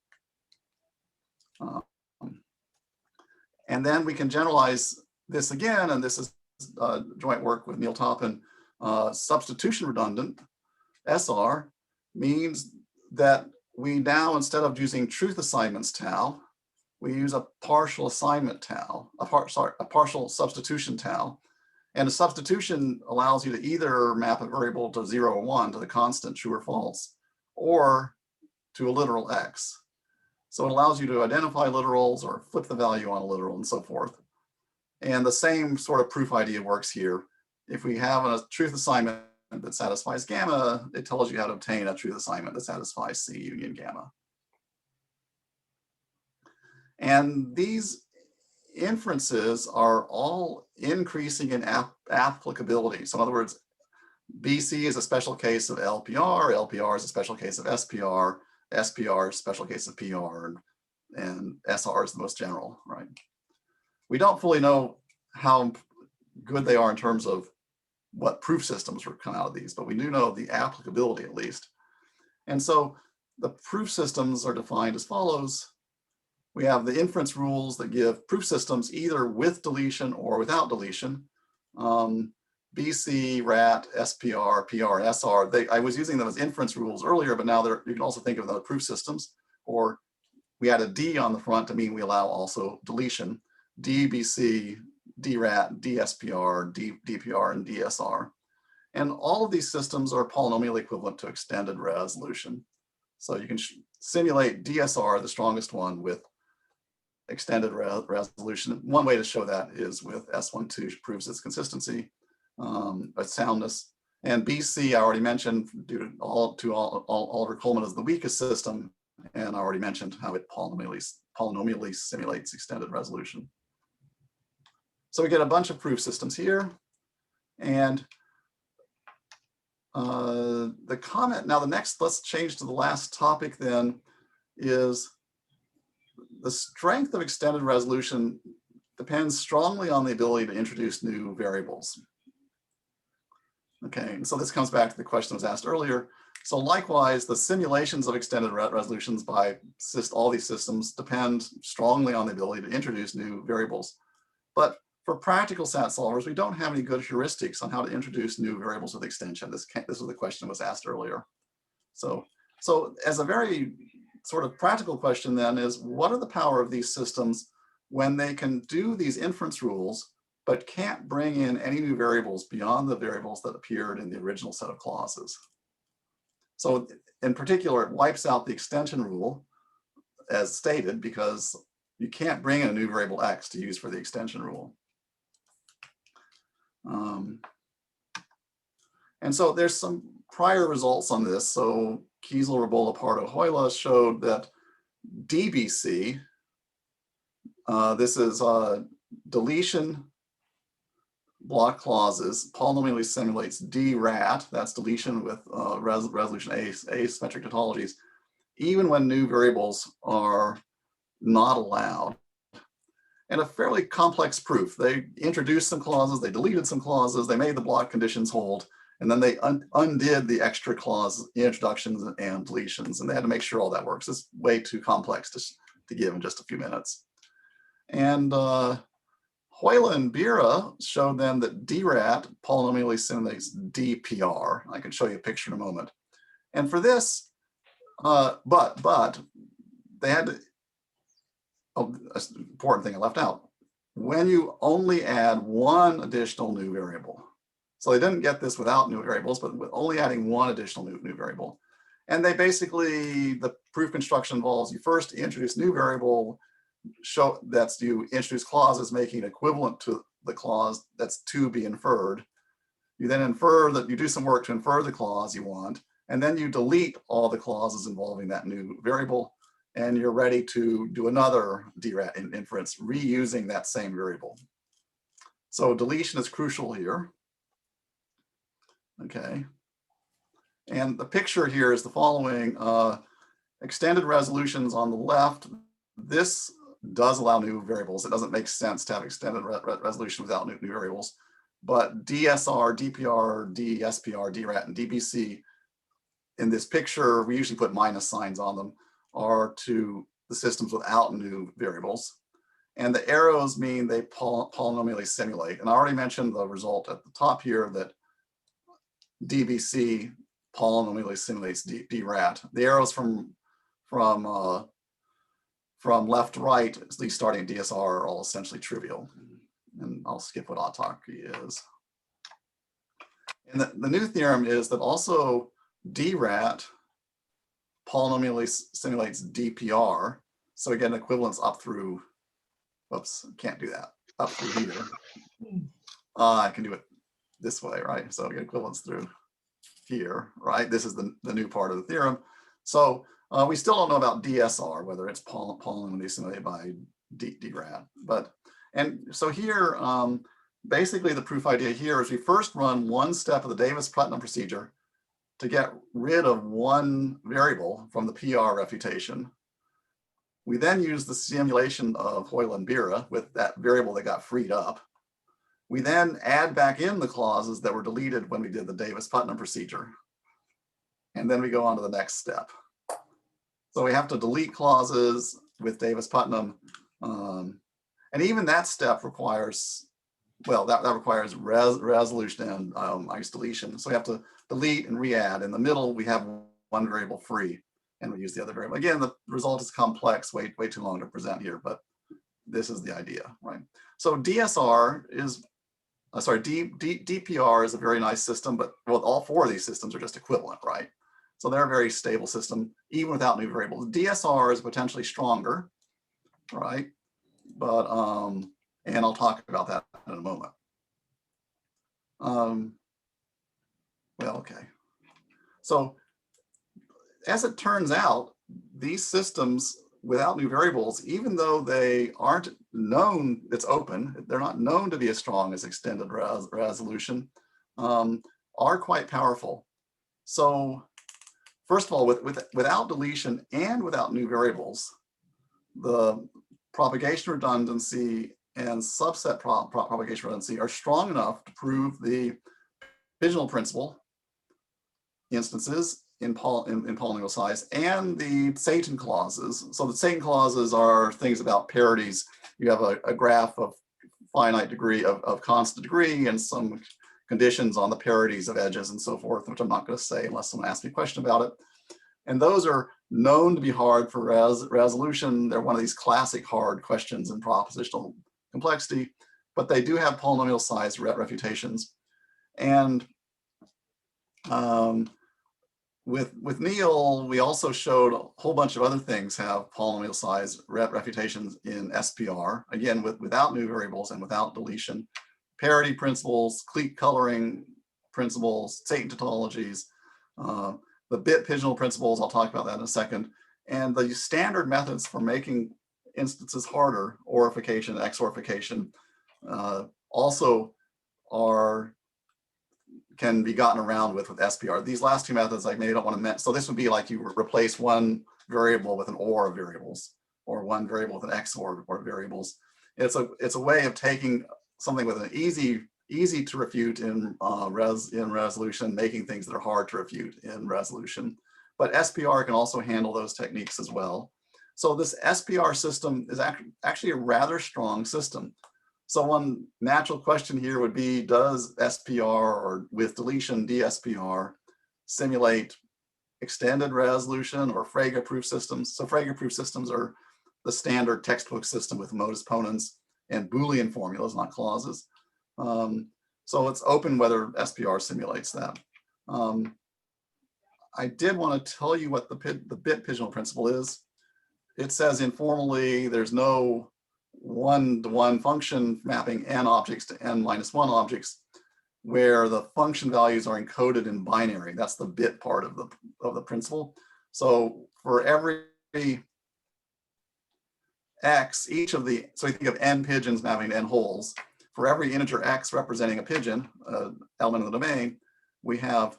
And then we can generalize this again, and this is joint work with Neil Toppin. Substitution redundant, SR, means that we now, instead of using truth assignments tau, we use a partial assignment tau, a partial substitution tau. And a substitution allows you to either map a variable to 0 or 1 to the constant true or false, or to a literal x. So it allows you to identify literals or flip the value on a literal and so forth. And the same sort of proof idea works here. If we have a truth assignment that satisfies gamma, it tells you how to obtain a truth assignment that satisfies C union gamma. And these inferences are all increasing in applicability. So in other words, BC is a special case of LPR, LPR is a special case of SPR, SPR is a special case of PR, and SR is the most general, right? We don't fully know how good they are in terms of what proof systems will come out of these, but we do know the applicability at least. And so the proof systems are defined as follows. We have the inference rules that give proof systems either with deletion or without deletion. BC, RAT, SPR, PR, and SR. I was using them as inference rules earlier, but now you can also think of them as proof systems. Or we add a D on the front to mean we allow also deletion. DBC, DRAT, DSPR, DPR, and DSR. And all of these systems are polynomially equivalent to extended resolution. So you can simulate DSR, the strongest one, with extended resolution. One way to show that is with S12 proves its consistency, its soundness. And BC, I already mentioned, due to Oliver Coleman as the weakest system, and I already mentioned how it polynomially simulates extended resolution. So we get a bunch of proof systems here, and the comment, now the next, let's change to the last topic then, is the strength of extended resolution depends strongly on the ability to introduce new variables. Okay, and so this comes back to the question that was asked earlier. So likewise, the simulations of extended resolutions by all these systems depend strongly on the ability to introduce new variables. But for practical SAT solvers, we don't have any good heuristics on how to introduce new variables with extension. This was the question that was asked earlier. So as a very sort of practical question then is, what are the power of these systems when they can do these inference rules, but can't bring in any new variables beyond the variables that appeared in the original set of clauses? So in particular, it wipes out the extension rule as stated, because you can't bring in a new variable x to use for the extension rule. And so there's some prior results on this. So Kiesel, Rebola, Pardo, Hoyle showed that DBC, this is deletion block clauses, polynomially simulates DRAT, that's deletion with resolution asymmetric tautologies, even when new variables are not allowed. And a fairly complex proof. They introduced some clauses, they deleted some clauses, they made the block conditions hold, and then they undid the extra clause introductions and deletions, and they had to make sure all that works. It's way too complex to give in just a few minutes. And Hoyle and Bira showed then that DRAT polynomially simulates DPR. I can show you a picture in a moment. And for this, but they had to, oh, that's an important thing I left out. When you only add one additional new variable. So they didn't get this without new variables, but with only adding one additional new variable. And they basically, the proof construction involves you first introduce new variable, show that's you introduce clauses making equivalent to the clause that's to be inferred. You then infer that you do some work to infer the clause you want, and then you delete all the clauses involving that new variable, and you're ready to do another DRAT inference reusing that same variable. So deletion is crucial here. Okay. And the picture here is the following. Extended resolutions on the left. This does allow new variables. It doesn't make sense to have extended resolution without new variables. But DSR, DPR, DSPR, DRAT, and DBC, in this picture, we usually put minus signs on them, are to the systems without new variables. And the arrows mean they polynomially simulate. And I already mentioned the result at the top here that DBC polynomially simulates DRAT. The arrows from left to right, at least starting at DSR, are all essentially trivial. And I'll skip what autocracy is. And the new theorem is that also DRAT polynomially simulates DPR. So again, equivalence up through, whoops, can't do that, up through here. I can do it this way, right? So I get equivalence through here, right? This is the new part of the theorem. So we still don't know about DSR, whether it's polynomially simulated by DRAT. And so here, basically the proof idea here is we first run one step of the Davis-Putnam procedure to get rid of one variable from the PR refutation. We then use the simulation of Hoyle and Bira with that variable that got freed up. We then add back in the clauses that were deleted when we did the Davis-Putnam procedure. And then we go on to the next step. So we have to delete clauses with Davis-Putnam. And even that step requires, well, that requires resolution and deletion. So we have to delete and re-add. In the middle, we have one variable free, and we use the other variable. Again, the result is complex, way too long to present here, but this is the idea, right? So DSR is, DPR is a very nice system, but well, all four of these systems are just equivalent, right? So they're a very stable system, even without new variables. DSR is potentially stronger, right? But, and I'll talk about that in a moment. Well, okay. So as it turns out, these systems without new variables, even though they aren't known, it's open, they're not known to be as strong as extended resolution, are quite powerful. So first of all, without deletion and without new variables, the propagation redundancy and subset propagation redundancy are strong enough to prove the pigeonhole principle instances in polynomial size, and the Satan clauses. So the Satan clauses are things about parities. You have a graph of finite degree of constant degree and some conditions on the parities of edges and so forth, which I'm not going to say unless someone asks me a question about it. And those are known to be hard for resolution. They're one of these classic hard questions in propositional complexity, but they do have polynomial size refutations. And with Neil, we also showed a whole bunch of other things have polynomial size refutations in SPR, again, without new variables and without deletion. Parity principles, clique coloring principles, Satan tautologies, the bit pigeonhole principles, I'll talk about that in a second, and the standard methods for making instances harder, orification, XORification, also can be gotten around with SPR. These last two methods I maybe don't want to mention. So this would be like you replace one variable with an OR of variables, or one variable with an XOR of variables. It's a way of taking something with an easy to refute in resolution, making things that are hard to refute in resolution. But SPR can also handle those techniques as well. So this SPR system is actually a rather strong system. So one natural question here would be, does SPR, or with deletion DSPR, simulate extended resolution or Frege proof systems? So Frege proof systems are the standard textbook system with modus ponens and Boolean formulas, not clauses. So it's open whether SPR simulates that. I did want to tell you what the bit pigeonhole principle is. It says informally there's no one-to-one function mapping n objects to n-1 objects where the function values are encoded in binary. That's the bit part of the principle. So for every x, so you think of n pigeons mapping to n holes. For every integer x representing a pigeon, element of the domain, we have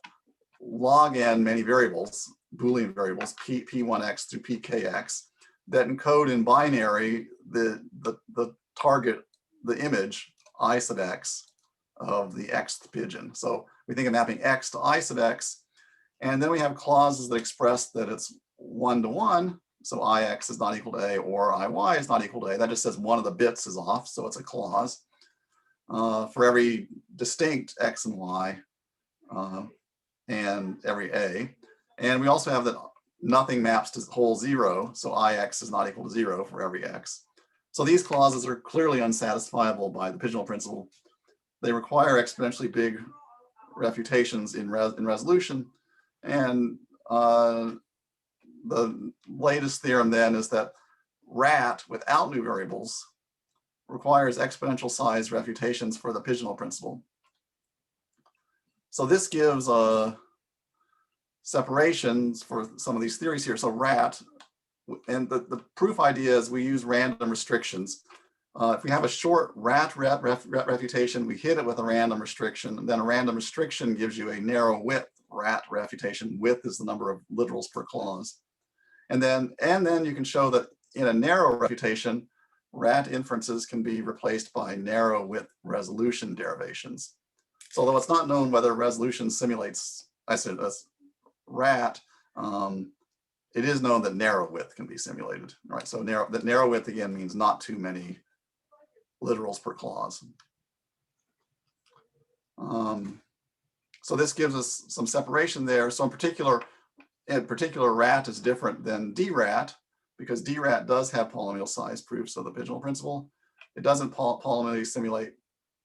log n many variables, Boolean variables, p1x through pkx, that encode in binary the target, the image, I sub x, of the xth pigeon. So we think of mapping x to I sub x, and then we have clauses that express that it's one-to-one, so ix is not equal to a, or iy is not equal to a. That just says one of the bits is off, so it's a clause. For every distinct x and y, and every a. And we also have that nothing maps to whole zero, so ix is not equal to 0 for every x. So these clauses are clearly unsatisfiable by the pigeonhole principle. They require exponentially big refutations in resolution. And the latest theorem then is that DRAT without new variables requires exponential size refutations for the pigeonhole principle. So this gives separations for some of these theories here. So DRAT, and the proof idea is we use random restrictions. If we have a short DRAT refutation, we hit it with a random restriction, and then a random restriction gives you a narrow width DRAT refutation. Width is the number of literals per clause. And then you can show that in a narrow refutation, DRAT inferences can be replaced by narrow width resolution derivations. So although it's not known whether resolution simulates DRAT, it is known that narrow width can be simulated. All right, so narrow width again means not too many literals per clause. So this gives us some separation there. So in particular, RAT is different than DRAT, because DRAT does have polynomial size proofs of the pigeonhole principle. It doesn't polynomially simulate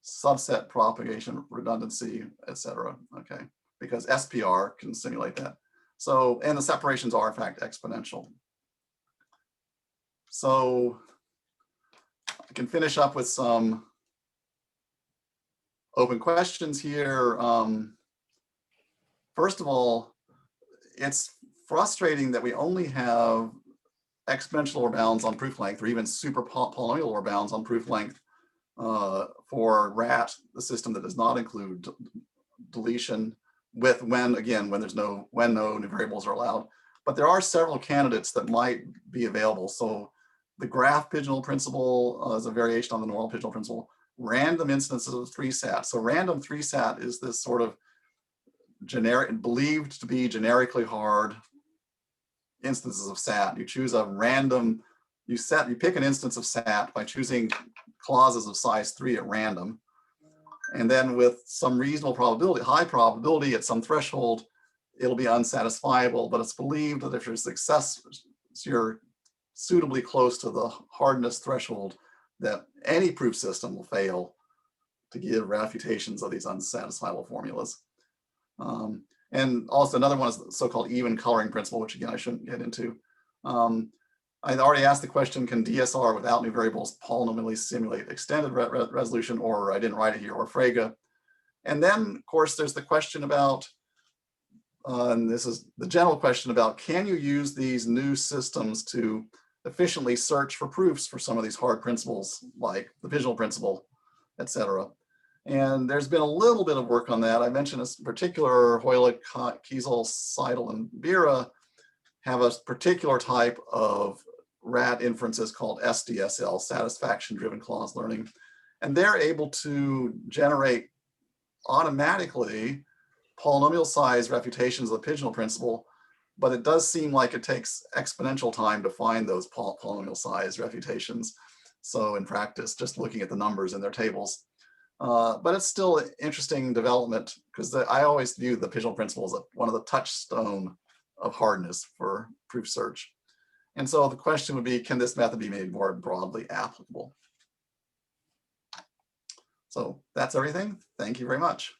subset propagation, redundancy, etc. Okay, because SPR can simulate that. So, and the separations are in fact exponential. So I can finish up with some open questions here. First of all, it's frustrating that we only have exponential lower bounds on proof length, or even super polynomial lower bounds on proof length for RAT, the system that does not include deletion, when no new variables are allowed. But there are several candidates that might be available. So the graph pigeonhole principle is a variation on the normal pigeonhole principle. Random instances of 3-sat. So random 3-sat is this sort of believed to be generically hard instances of SAT. You choose a random, you pick an instance of SAT by choosing clauses of size 3 at random. And then with some reasonable probability, high probability at some threshold, it'll be unsatisfiable, but it's believed that if you're suitably close to the hardness threshold, that any proof system will fail to give refutations of these unsatisfiable formulas. And also another one is the so-called even coloring principle, which again, I shouldn't get into. I already asked the question, can DSR without new variables polynomially simulate extended resolution, or I didn't write it here, or Frege. And then of course, there's the question about, and this is the general question about, can you use these new systems to efficiently search for proofs for some of these hard principles, like the visual principle, et cetera. And there's been a little bit of work on that. I mentioned this particular Hoyle, Kiesel, Seidel, and Bira have a particular type of RAT inferences called SDSL, satisfaction-driven clause learning. And they're able to generate automatically polynomial size refutations of the pigeonhole principle, but it does seem like it takes exponential time to find those polynomial size refutations. So in practice, just looking at the numbers in their tables. But it's still an interesting development, because I always view the pigeonhole principle as one of the touchstone of hardness for proof search. And so the question would be, can this method be made more broadly applicable? So that's everything. Thank you very much.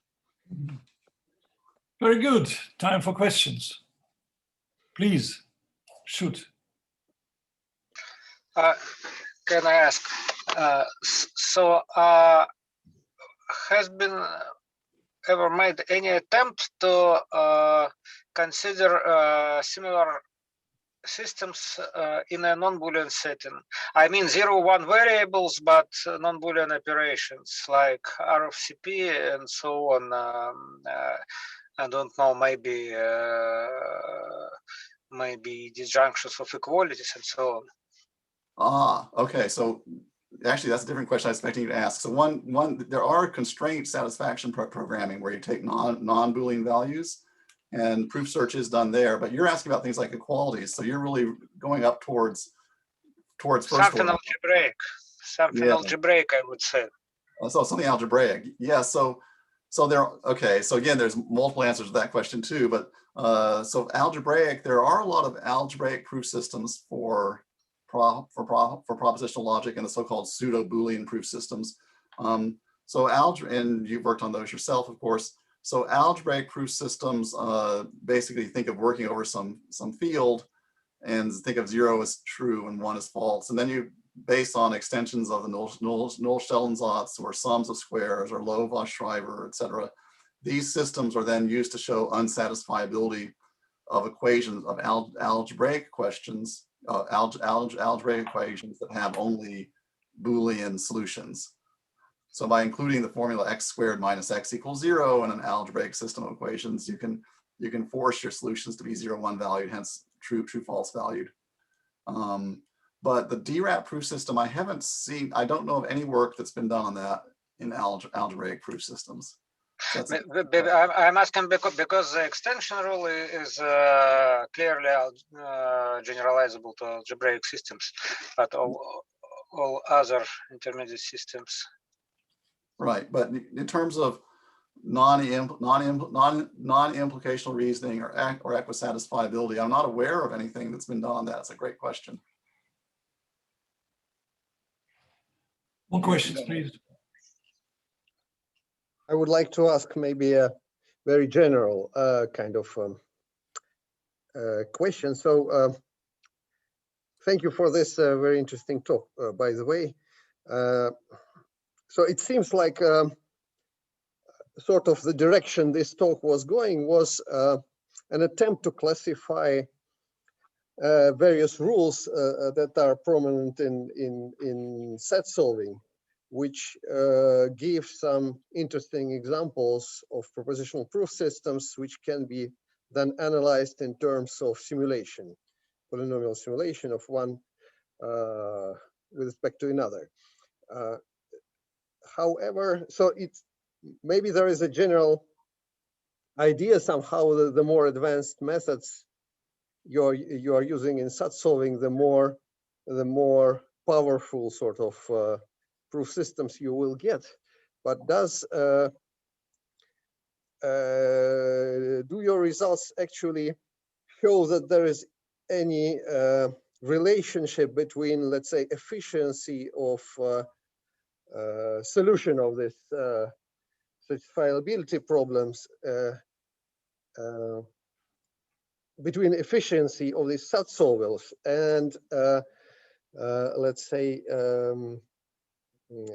Very good. Time for questions. Please, shoot. Can I ask? Has been ever made any attempt to consider similar systems in a non-Boolean setting? I mean 0-1 variables, but non-Boolean operations like RFCP and so on. I don't know, maybe disjunctions of equalities and so on. Ah, okay. So actually, that's a different question I was expecting you to ask. So there are constraint satisfaction programming where you take non-Boolean values, and proof search is done there. But you're asking about things like equalities. So you're really going up towards first something order. Algebraic. Something algebraic, I would say. So something algebraic. Yeah. So okay. So again, there's multiple answers to that question too. But so algebraic, there are a lot of algebraic proof systems for propositional logic and the so-called pseudo-Boolean proof systems. And you've worked on those yourself, of course. So algebraic proof systems basically think of working over some field and think of 0 as true and 1 as false. And then you, based on extensions of the Nullstellensatz or sums of squares or Low-Voss-Schreiber, et cetera, these systems are then used to show unsatisfiability of equations of algebraic questions, algebraic equations that have only Boolean solutions. So by including the formula x squared minus x equals 0 in an algebraic system of equations, you can force your solutions to be 0, 1 valued, hence true, false valued. But the DRAT proof system, I don't know of any work that's been done on that in algebraic proof systems. I'm asking because the extension rule is clearly generalizable to algebraic systems, but all other intermediate systems. Right, but in terms of non-implicational reasoning or equisatisfiability, I'm not aware of anything that's been done on that. It's a great question. More questions, please. I would like to ask maybe a very general kind of question. So thank you for this very interesting talk, by the way. So it seems like sort of the direction this talk was going was an attempt to classify various rules that are prominent in set solving, which give some interesting examples of propositional proof systems, which can be then analyzed in terms of simulation, polynomial simulation of one with respect to another. However, so it's maybe there is a general idea somehow the more advanced methods you are using in such solving, the more powerful sort of proof systems you will get. But do your results actually show that there is any relationship between, let's say, efficiency of solution of this satisfiability problems between efficiency of these such solvers and let's say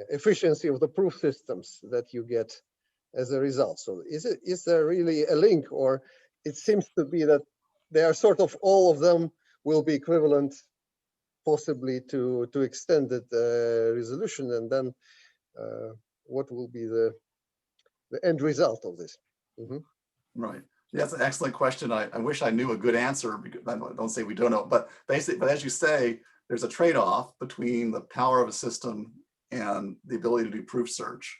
efficiency of the proof systems that you get as a result? So is there really a link, or it seems to be that they are sort of all of them will be equivalent possibly to extended resolution, and then what will be the end result of this? Right. That's an excellent question. I wish I knew a good answer, because I don't say we don't know, but basically, but as you say, there's a trade-off between the power of a system and the ability to do proof search,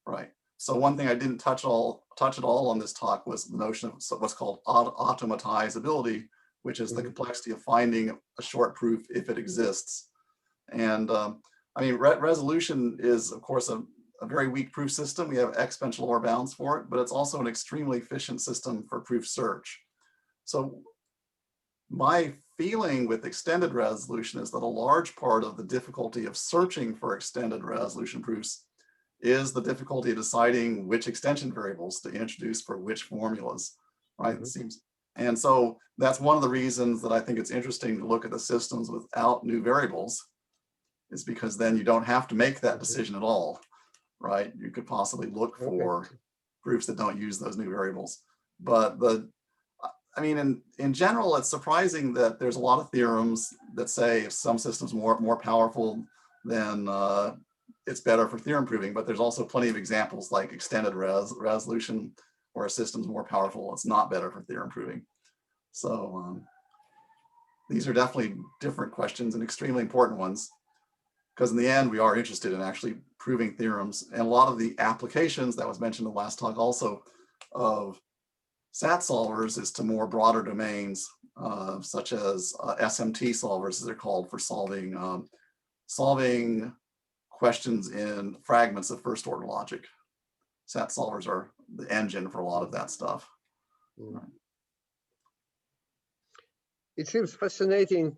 right? So one thing I didn't touch at all on this talk was the notion of what's called automatizability, which is the complexity of finding a short proof if it exists. And I mean, resolution is, of course, a very weak proof system. We have exponential lower bounds for it, but it's also an extremely efficient system for proof search. So my feeling with extended resolution is that a large part of the difficulty of searching for extended resolution proofs is the difficulty of deciding which extension variables to introduce for which formulas, right? It seems, and so that's one of the reasons that I think it's interesting to look at the systems without new variables, is because then you don't have to make that decision at all, right? You could possibly look for proofs that don't use those new variables. But I mean, in general, it's surprising that there's a lot of theorems that say if some system's more powerful, then it's better for theorem proving. But there's also plenty of examples like extended resolution, where a system's more powerful, it's not better for theorem proving. So these are definitely different questions and extremely important ones, because in the end, we are interested in actually proving theorems. And a lot of the applications that was mentioned in the last talk also of SAT solvers is to more broader domains, such as SMT solvers, as they're called, for solving questions in fragments of first order logic. SAT solvers are the engine for a lot of that stuff. It seems fascinating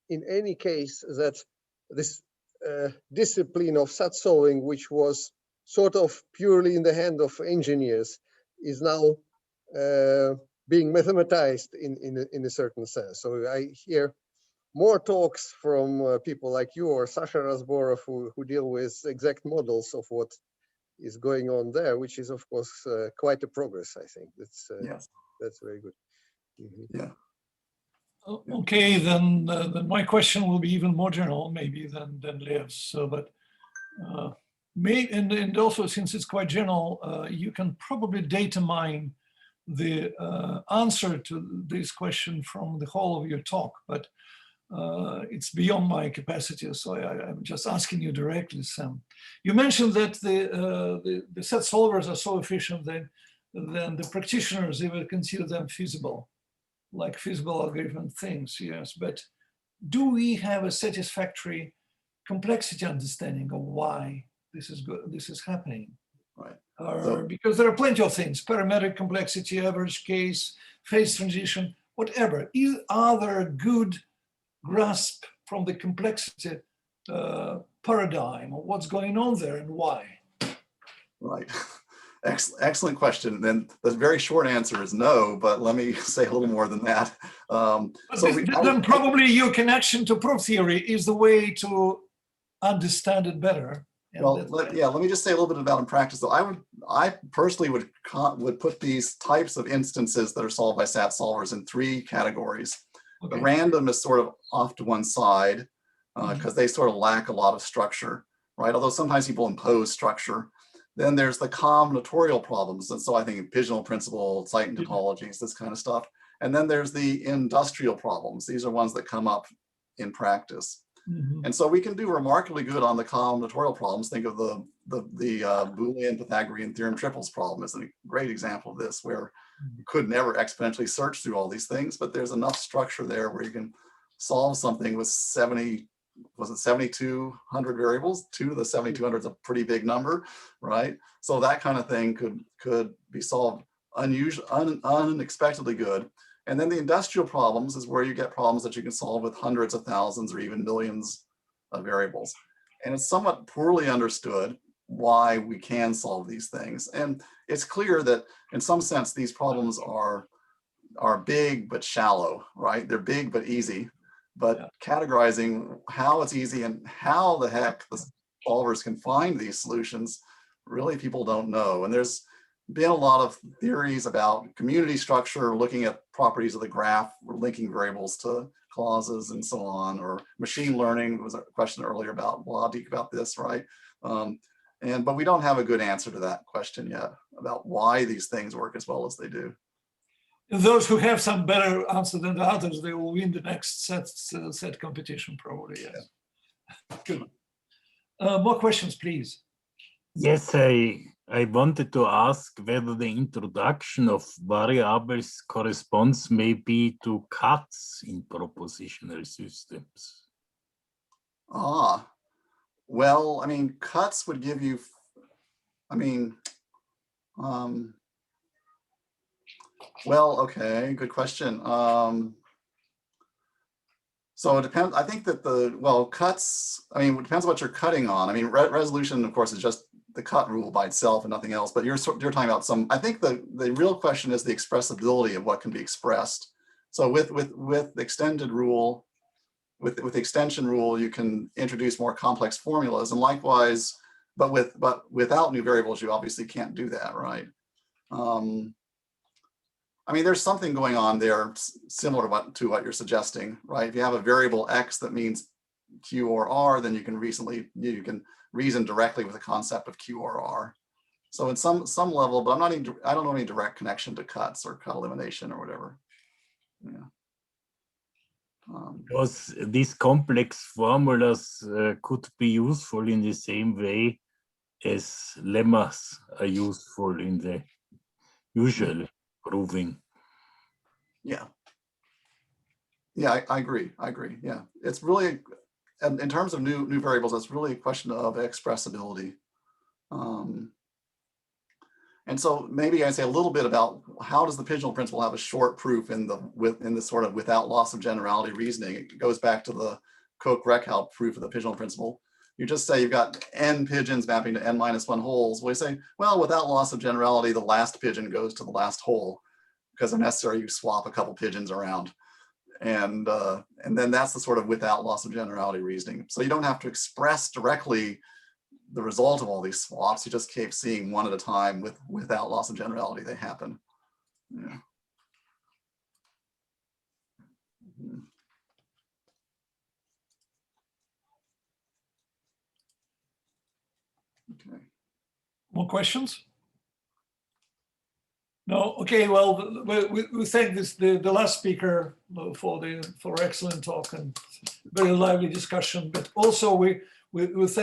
in any case that this discipline of SAT solving, which was sort of purely in the hand of engineers, is now being mathematized in a certain sense. So I hear more talks from people like you or Sasha Razborov who deal with exact models of what is going on there, which is of course quite a progress. I think that's that's very good. Yeah. Okay, then my question will be even more general, maybe than Lev's. So, but and also, since it's quite general, you can probably data mine the answer to this question from the whole of your talk, but it's beyond my capacity. So I'm just asking you directly, Sam. You mentioned that the SAT solvers are so efficient that then the practitioners, they will consider them feasible, like feasible algorithm things, yes. But do we have a satisfactory complexity understanding of why this is good, this is happening? Right. Because there are plenty of things: parametric complexity, average case, phase transition, whatever. Are there a good grasp from the complexity paradigm of what's going on there and why? Right. Excellent question. Then the very short answer is no, but let me say a little more than that. Then probably your connection to proof theory is the way to understand it better. Well, let me just say a little bit about in practice, though. I personally would put these types of instances that are solved by SAT solvers in three categories. Okay. The random is sort of off to one side because they sort of lack a lot of structure, right? Although sometimes people impose structure. Then there's the combinatorial problems. And so I think pigeonhole principle, site topologies, this kind of stuff. And then there's the industrial problems. These are ones that come up in practice. And so we can do remarkably good on the combinatorial problems. Think of the Boolean Pythagorean theorem triples problem as a great example of this, where you could never exponentially search through all these things, but there's enough structure there where you can solve something with 7,200 variables. 2 to the 7,200 is a pretty big number, right? So that kind of thing could be solved unexpectedly good. And then the industrial problems is where you get problems that you can solve with hundreds of thousands or even millions of variables. And it's somewhat poorly understood why we can solve these things. And it's clear that in some sense, these problems are big but shallow, right? They're big but easy, but categorizing how it's easy and how the heck the solvers can find these solutions, really people don't know. And there's been a lot of theories about community structure, looking at properties of the graph, linking variables to clauses and so on, or machine learning. There was a question earlier about logic about this, right? But we don't have a good answer to that question yet about why these things work as well as they do. And those who have some better answer than the others, they will win the next set competition probably, yes. Good. More questions, please. Yes, I wanted to ask whether the introduction of variables corresponds maybe to cuts in propositional systems. Well, I mean, cuts would give you, well, okay, good question. So it depends, I think that cuts, it depends what you're cutting on. I mean, resolution, of course, is just the cut rule by itself and nothing else, but you're talking about I think the real question is the expressibility of what can be expressed. So with extended rule, with the extension rule, you can introduce more complex formulas, and likewise, but without new variables, you obviously can't do that, right? I mean, there's something going on there similar to what you're suggesting, right? If you have a variable X that means Q or R, then you can reason directly with the concept of Q or R. So in some level, but I don't know any direct connection to cuts or cut elimination or whatever. Yeah. Because these complex formulas could be useful in the same way as lemmas are useful in the usual proving. Yeah. Yeah, I agree. Yeah, it's really, in terms of new variables, it's really a question of expressibility. And so maybe I say a little bit about how does the pigeonhole principle have a short proof in the sort of without loss of generality reasoning. It goes back to the Koch-Reckhout proof of the pigeonhole principle. You just say you've got n pigeons mapping to n-1 holes. Well, you say, well, without loss of generality, the last pigeon goes to the last hole, because if necessary, you swap a couple pigeons around. And then that's the sort of without loss of generality reasoning. So you don't have to express directly the result of all these swaps. You just keep seeing one at a time without loss of generality, they happen. Yeah. Okay. More questions? No. Okay. Well, we thank the last speaker for excellent talk and very lively discussion. But also we thank